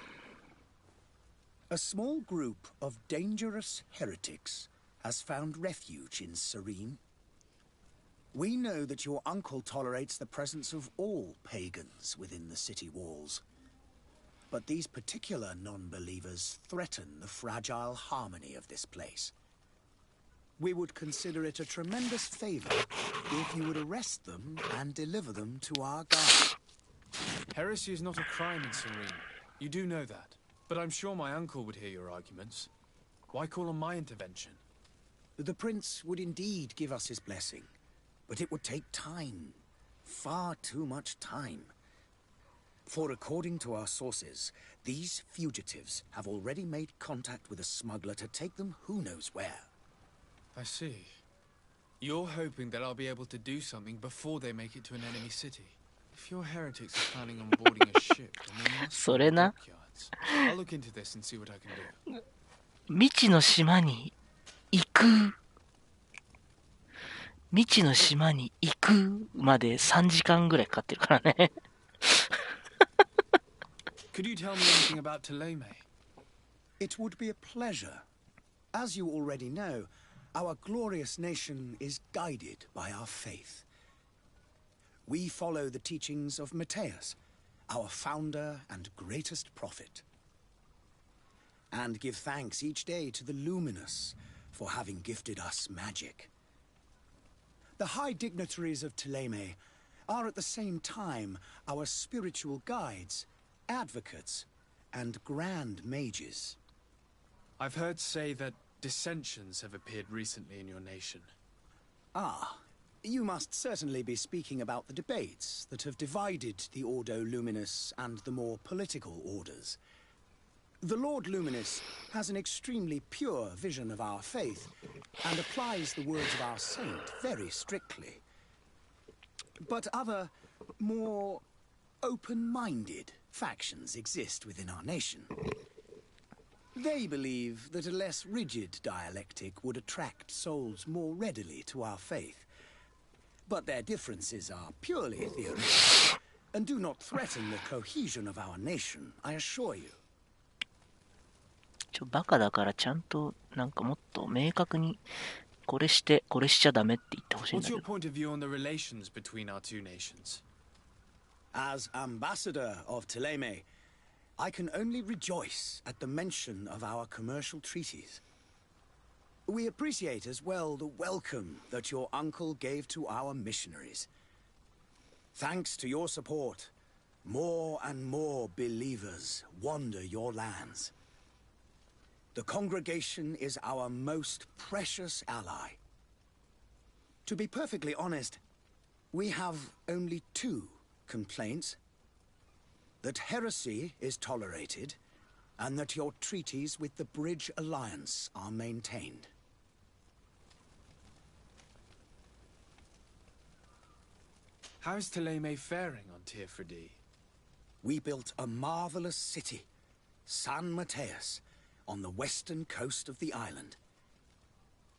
A small group of dangerous heretics has found refuge in Serene. We know that your uncle tolerates the presence of all pagans within the city walls. But these particular non-believers threaten the fragile harmony of this place. We would consider it a tremendous favor if you would arrest them and deliver them to our guard. Heresy is not a crime in Serene. You do know that. But I'm sure my uncle would hear your arguments. Why call on my intervention? The prince would indeed give us his blessing, but it would take time. Far too much time. For according to our sources, these fugitives have already made contact with a smuggler to take them who knows where. I see. You're hoping that I'll be able to do something before they make it to an enemy city. If your heretics are planning on boarding a ship, then they must be in the dockyards. I'll look into this and see what I can do. 未知の島に行く。未知の島に行くまで3時間ぐらいかかってるからね。Could you tell me anything about Thélème? It would be a pleasure. As you already know, our glorious nation is guided by our faith. We follow the teachings of Matthias, our founder and greatest prophet, and give thanks each day to the Luminous for having gifted us magic. The high dignitaries of Thélème are at the same time our spiritual guides, advocates, and grand mages. I've heard say that dissensions have appeared recently in your nation. Ah, you must certainly be speaking about the debates that have divided the Ordo Luminous and the more political orders. The Lord Luminous has an extremely pure vision of our faith and applies the words of our saint very strictly. But other, more open-minded factions exist within our nation. They believe that a less rigid dialectic would attract souls more readily to our faith. But their differences are purely theoretical and do not threaten the cohesion of our nation, I assure you. バカだからちゃんとなんかもっと明確にこれしてこれしちゃダメって言ってほしいんだ What's け your ど。 point of view on the relations between our two nations? As ambassador of Thélème, I can only rejoice at the mention of our commercial treaties. We appreciate as well the welcome that your uncle gave to our missionaries. Thanks to your support, more and more believers wander your lands. The congregation is our most precious ally. To be perfectly honest, we have only 2 complaints. That heresy is tolerated, and that your treaties with the Bridge Alliance are maintained. How is Thélème faring on Teofredi? We built a marvelous city, San Mateus, on the western coast of the island.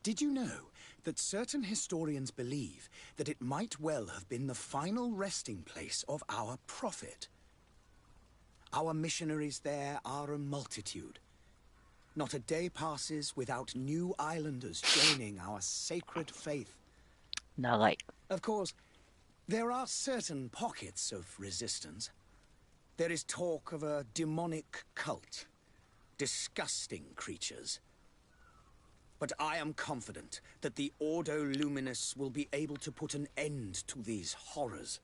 Did you know that certain historians believe that it might well have been the final resting place of our prophet? Our missionaries there are a multitude. Not a day passes without new islanders joining our sacred faith. Of course, there are certain pockets of resistance. There is talk of a demonic cult. Disgusting creatures. But I am confident that the Ordo Luminous will be able to put an end to these horrors.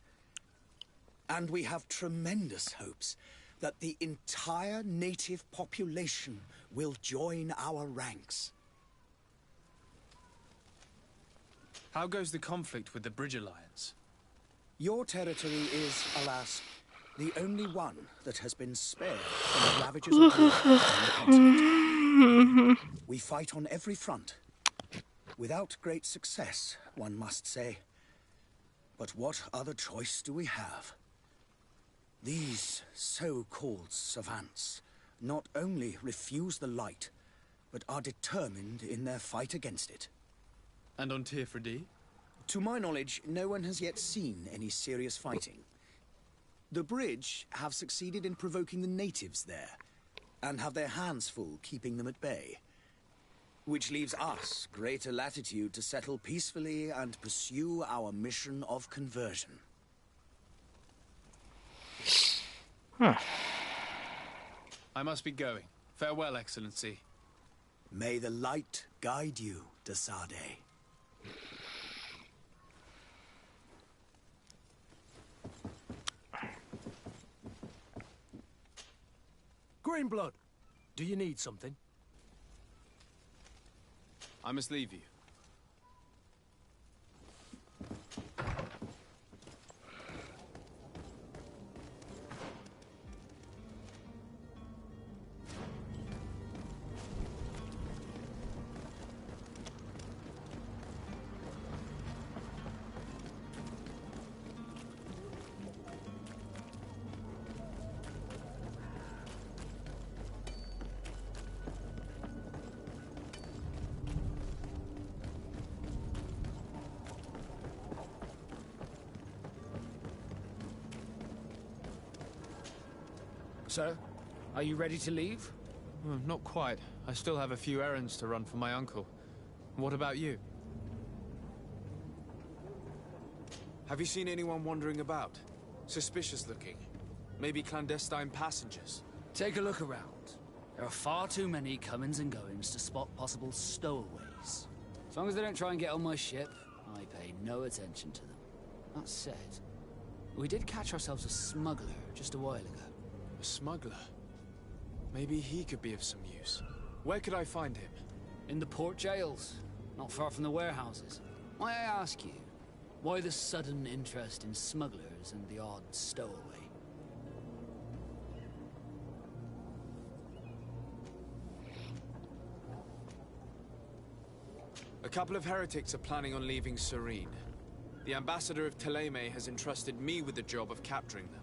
And we have tremendous hopes that the entire native population will join our ranks. How goes the conflict with the Bridge Alliance? Your territory is, alas, the only one that has been spared from the ravages of war on the continent. We fight on every front. Without great success, one must say. But what other choice do we have? These so-called savants not only refuse the light, but are determined in their fight against it. And on Teofredi? To my knowledge, no one has yet seen any serious fighting. The Bridge have succeeded in provoking the natives there, and have their hands full keeping them at bay. Which leaves us greater latitude to settle peacefully and pursue our mission of conversion. I must be going. Farewell, Excellency. May the light guide you, de Sade. Greenblood, do you need something? I must leave you. Sir, are you ready to leave? Not quite. I still have a few errands to run for my uncle. What about you? Have you seen anyone wandering about? Suspicious looking. Maybe clandestine passengers? Take a look around. There are far too many comings and goings to spot possible stowaways. As long as they don't try and get on my ship, I pay no attention to them. That said, we did catch ourselves a smuggler just a while ago. A smuggler? Maybe he could be of some use. Where could I find him? In the port jails, not far from the warehouses. May I ask you, why the sudden interest in smugglers and the odd stowaway? A couple of heretics are planning on leaving Serene. The ambassador of Thélème has entrusted me with the job of capturing them.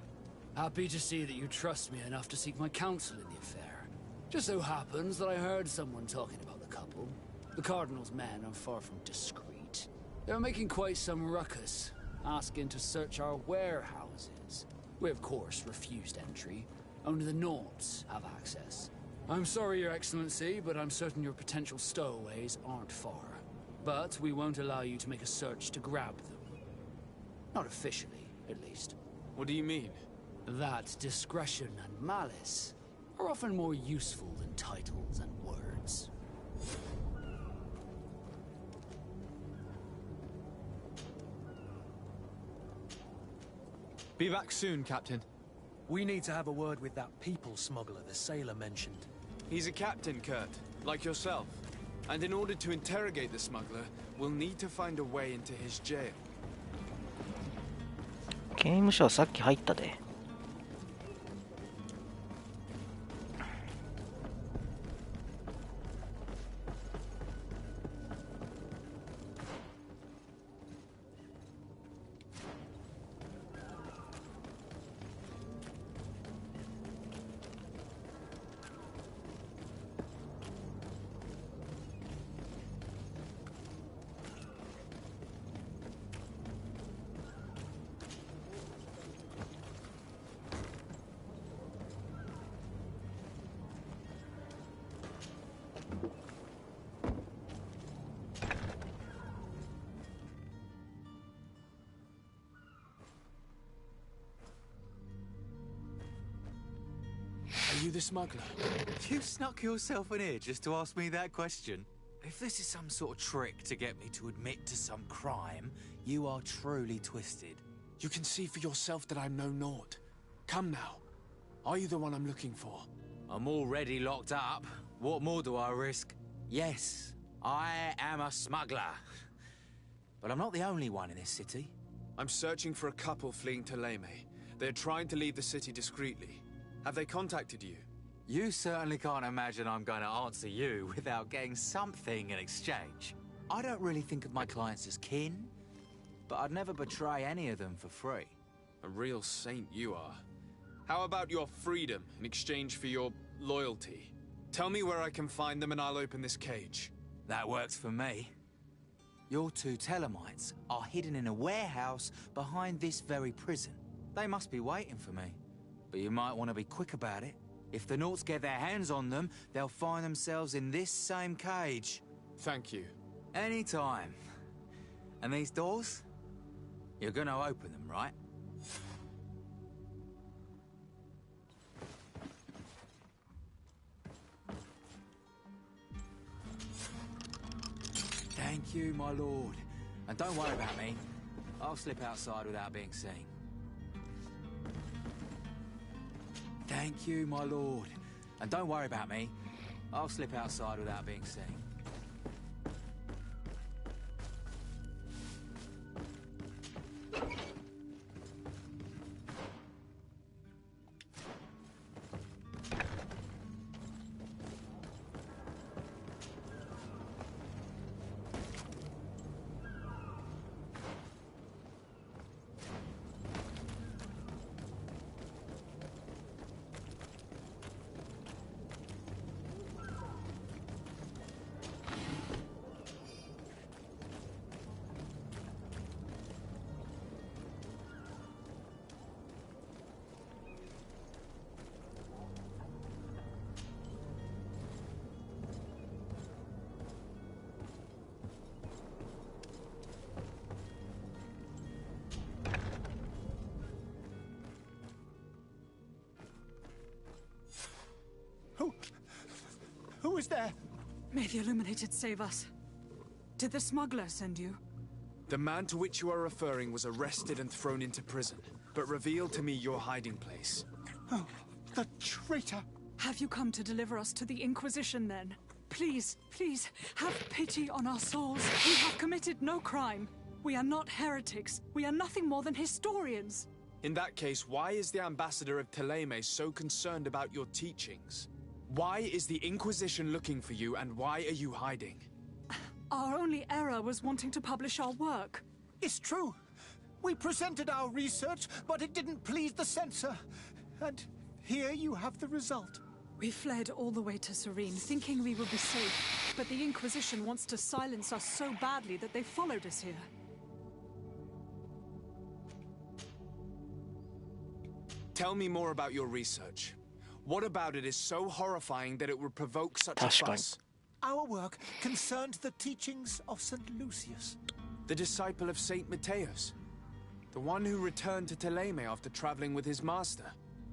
Happy to see that you trust me enough to seek my counsel in the affair. Just so happens that I heard someone talking about the couple. The Cardinal's men are far from discreet. They're making quite some ruckus, asking to search our warehouses. We, of course, refused entry. Only the Naughts have access. I'm sorry, Your Excellency, but I'm certain your potential stowaways aren't far. But we won't allow you to make a search to grab them. Not officially, at least. What do you mean? That discretion and malice are often more useful than titles and words. Be back soon, Captain. We need to have a word with that people smuggler the sailor mentioned. He's a captain, Kurt, like yourself. And in order to interrogate the smuggler, we'll need to find a way into his jail. 刑務所はさっき入ったで。Are you the smuggler? You snuck yourself in here just to ask me that question? If this is some sort of trick to get me to admit to some crime, you are truly twisted. You can see for yourself that I'm no naught. Come now. Are you the one I'm looking for? I'm already locked up. What more do I risk? Yes, I am a smuggler. But I'm not the only one in this city. I'm searching for a couple fleeing to Leme. They're trying to leave the city discreetly. Have they contacted you? You certainly can't imagine I'm going to answer you without getting something in exchange. I don't really think of my clients as kin, but I'd never betray any of them for free. A real saint you are. How about your freedom in exchange for your loyalty? Tell me where I can find them and I'll open this cage. That works for me. Your two Telemites are hidden in a warehouse behind this very prison. They must be waiting for me. But you might want to be quick about it. If the Nauts get their hands on them, they'll find themselves in this same cage. Thank you. Anytime. And these doors? You're gonna open them, right? Thank you, my lord. And don't worry about me. I'll slip outside without being seen. Thank you, my lord. And don't worry about me. I'll slip outside without being seen. Who is there? May the Illuminated save us. Did the smuggler send you? The man to which you are referring was arrested and thrown into prison, but revealed to me your hiding place. Oh, the traitor! Have you come to deliver us to the Inquisition, then? Please, please, have pity on our souls. We have committed no crime. We are not heretics. We are nothing more than historians. In that case, why is the ambassador of Teleme so concerned about your teachings? Why is the Inquisition looking for you, and why are you hiding? Our only error was wanting to publish our work. It's true. We presented our research, but it didn't please the censor. And here you have the result. We fled all the way to Serene, thinking we would be safe. But the Inquisition wants to silence us so badly that they followed us here. Tell me more about your research. What about it is so horrifying that it would provoke such a fuss? Our work concerned the teachings of St. Lucius. The disciple of St. Mateus. The one who returned to Teleme after traveling with his master.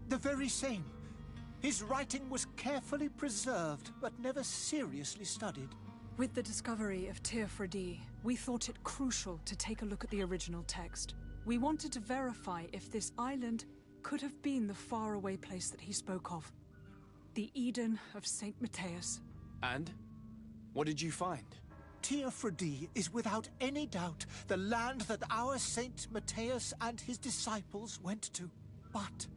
The very same. His writing was carefully preserved, but never seriously studied. With the discovery of Teofredi, we thought it crucial to take a look at the original text. We wanted to verify if this island could have been the faraway place that he spoke of. The Eden of St. Matthias. And? What did you find? Teofredi is without any doubt the land that our Saint Matthias and his disciples went to. But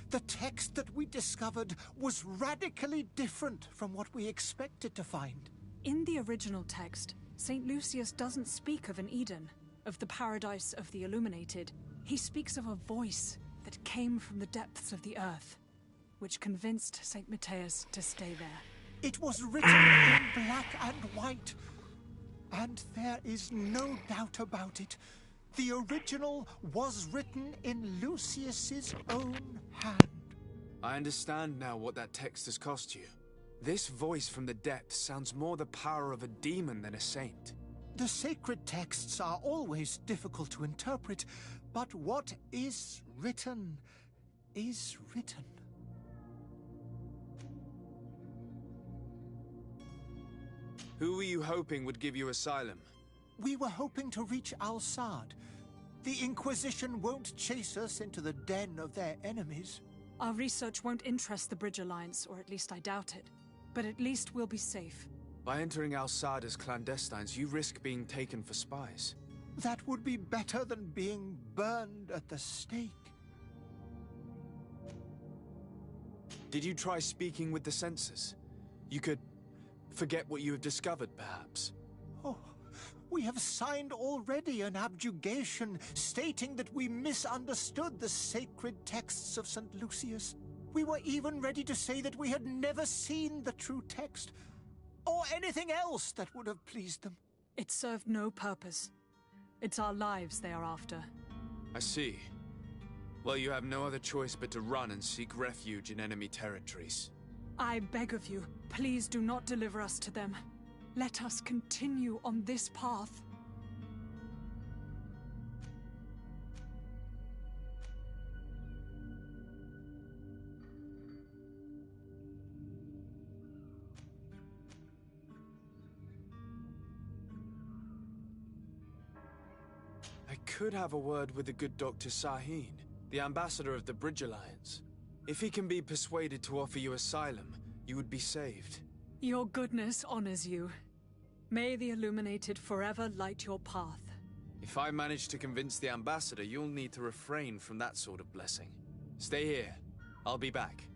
the text that we discovered was radically different from what we expected to find. In the original text, St. Lucius doesn't speak of an Eden, of the paradise of the illuminated. He speaks of a voice that came from the depths of the earth, which convinced St. Matthias to stay there. It was written in black and white, and there is no doubt about it. The original was written in Lucius's own hand. I understand now what that text has cost you. This voice from the depths sounds more the power of a demon than a saint. The sacred texts are always difficult to interpret, but what is written is written. Who were you hoping would give you asylum? We were hoping to reach Al-Sad. The Inquisition won't chase us into the den of their enemies. Our research won't interest the Bridge Alliance, or at least I doubt it. But at least we'll be safe. By entering Al-Sad as clandestines, you risk being taken for spies. That would be better than being burned at the stake. Did you try speaking with the censors? You could forget what you have discovered, perhaps. Oh, we have signed already an abjugation stating that we misunderstood the sacred texts of St. Lucius. We were even ready to say that we had never seen the true text, or anything else that would have pleased them. It served no purpose. It's our lives they are after. I see. Well, you have no other choice but to run and seek refuge in enemy territories. I beg of you, please do not deliver us to them. Let us continue on this path. I could have a word with the good Dr. Sahin, the ambassador of the Bridge Alliance. If he can be persuaded to offer you asylum, you would be saved. Your goodness honors you. May the Illuminated forever light your path. If I manage to convince the ambassador, you'll need to refrain from that sort of blessing. Stay here. I'll be back.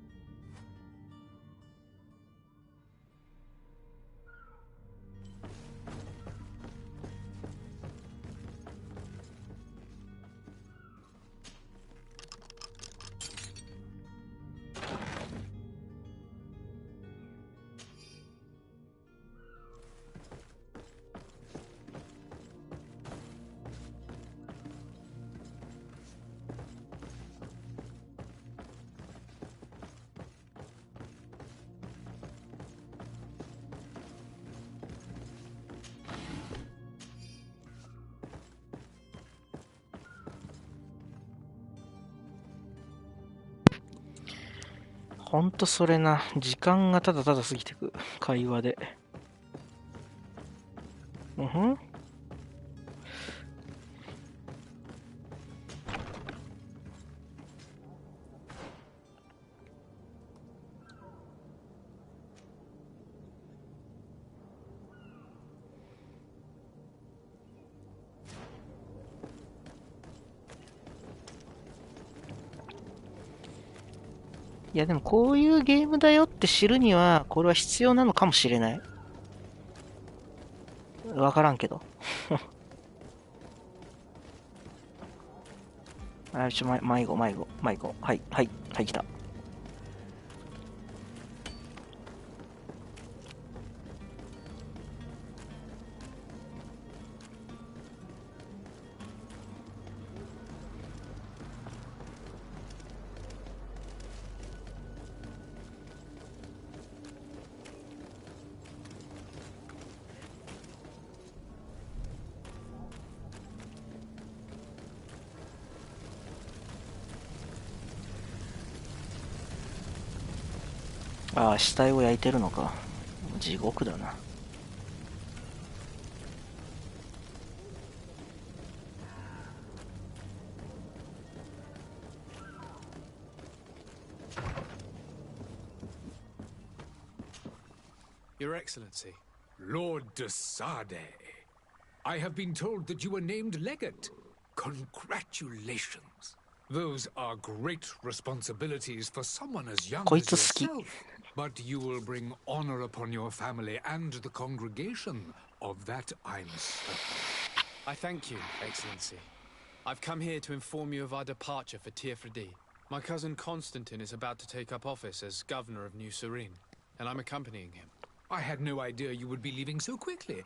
ほんとそれな。時間がただただ過ぎてく。会話で。うんふん。いやでもこういうゲームだよって知るにはこれは必要なのかもしれない。わからんけど。あ、迷子。はい、来た。ああ、死体を焼いてるのか。地獄だな。Your Excellency. Lord de Sade. I have been told that you were named legate. Congratulations. Those are great responsibilities for someone as young as yourself. But you will bring honor upon your family and the congregation. Of that I'm certain. I thank you, Excellency. I've come here to inform you of our departure for Tiefredi. My cousin Constantine is about to take up office as governor of New Serene, and I'm accompanying him. I had no idea you would be leaving so quickly.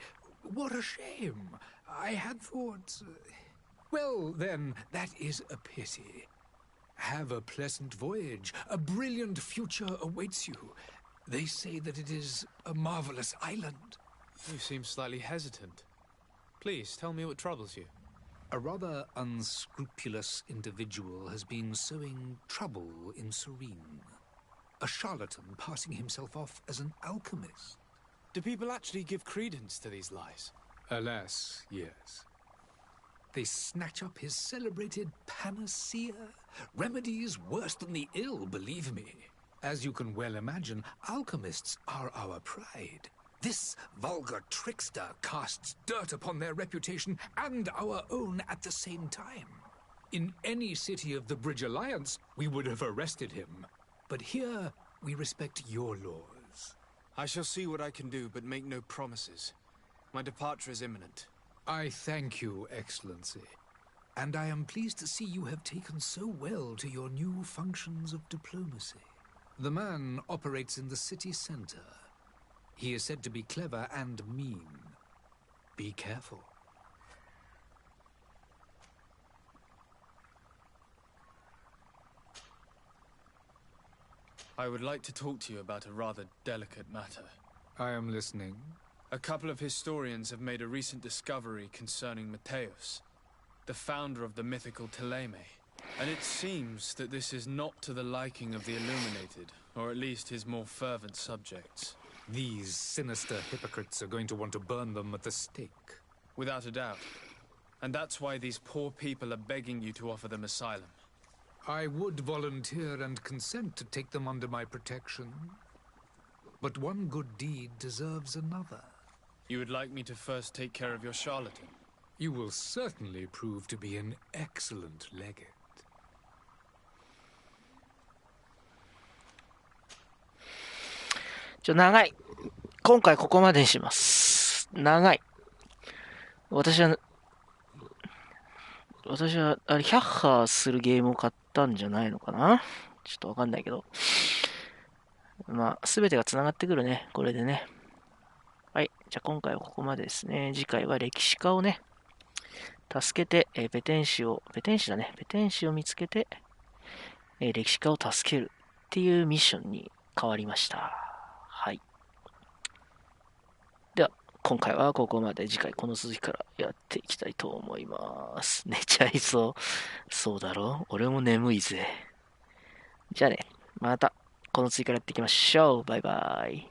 What a shame. I had thought... Well, then, that is a pity. Have a pleasant voyage. A brilliant future awaits you. They say that it is a marvelous island. You seem slightly hesitant. Please, tell me what troubles you. A rather unscrupulous individual has been sowing trouble in Serene. A charlatan passing himself off as an alchemist. Do people actually give credence to these lies? Alas, yes. They snatch up his celebrated panacea. Remedies worse than the ill, believe me. As you can well imagine, alchemists are our pride. This vulgar trickster casts dirt upon their reputation and our own at the same time. In any city of the Bridge Alliance, we would have arrested him. But here, we respect your laws. I shall see what I can do, but make no promises. My departure is imminent. I thank you, Excellency. And I am pleased to see you have taken so well to your new functions of diplomacy. The man operates in the city center. He is said to be clever and mean. Be careful. I would like to talk to you about a rather delicate matter. I am listening. A couple of historians have made a recent discovery concerning Mateus, the founder of the mythical Teleme. And it seems that this is not to the liking of the Illuminated, or at least his more fervent subjects. These sinister hypocrites are going to want to burn them at the stake. Without a doubt. And that's why these poor people are begging you to offer them asylum. I would volunteer and consent to take them under my protection. But one good deed deserves another. You would like me to first take care of your charlatan? You will certainly prove to be an excellent legate.長い。今回ここまでにします。長い。私は、あれ、100破するゲームを買ったんじゃないのかな？ちょっとわかんないけど。まあ、すべてが繋がってくるね。これでね。はい。じゃあ今回はここまでですね。次回は歴史家をね、助けて、ペテン師を見つけて、歴史家を助けるっていうミッションに変わりました。はい。では、今回はここまで。次回この続きからやっていきたいと思います。寝ちゃいそう。そうだろ？俺も眠いぜ。じゃあね、またこの続きからやっていきましょう。バイバイ。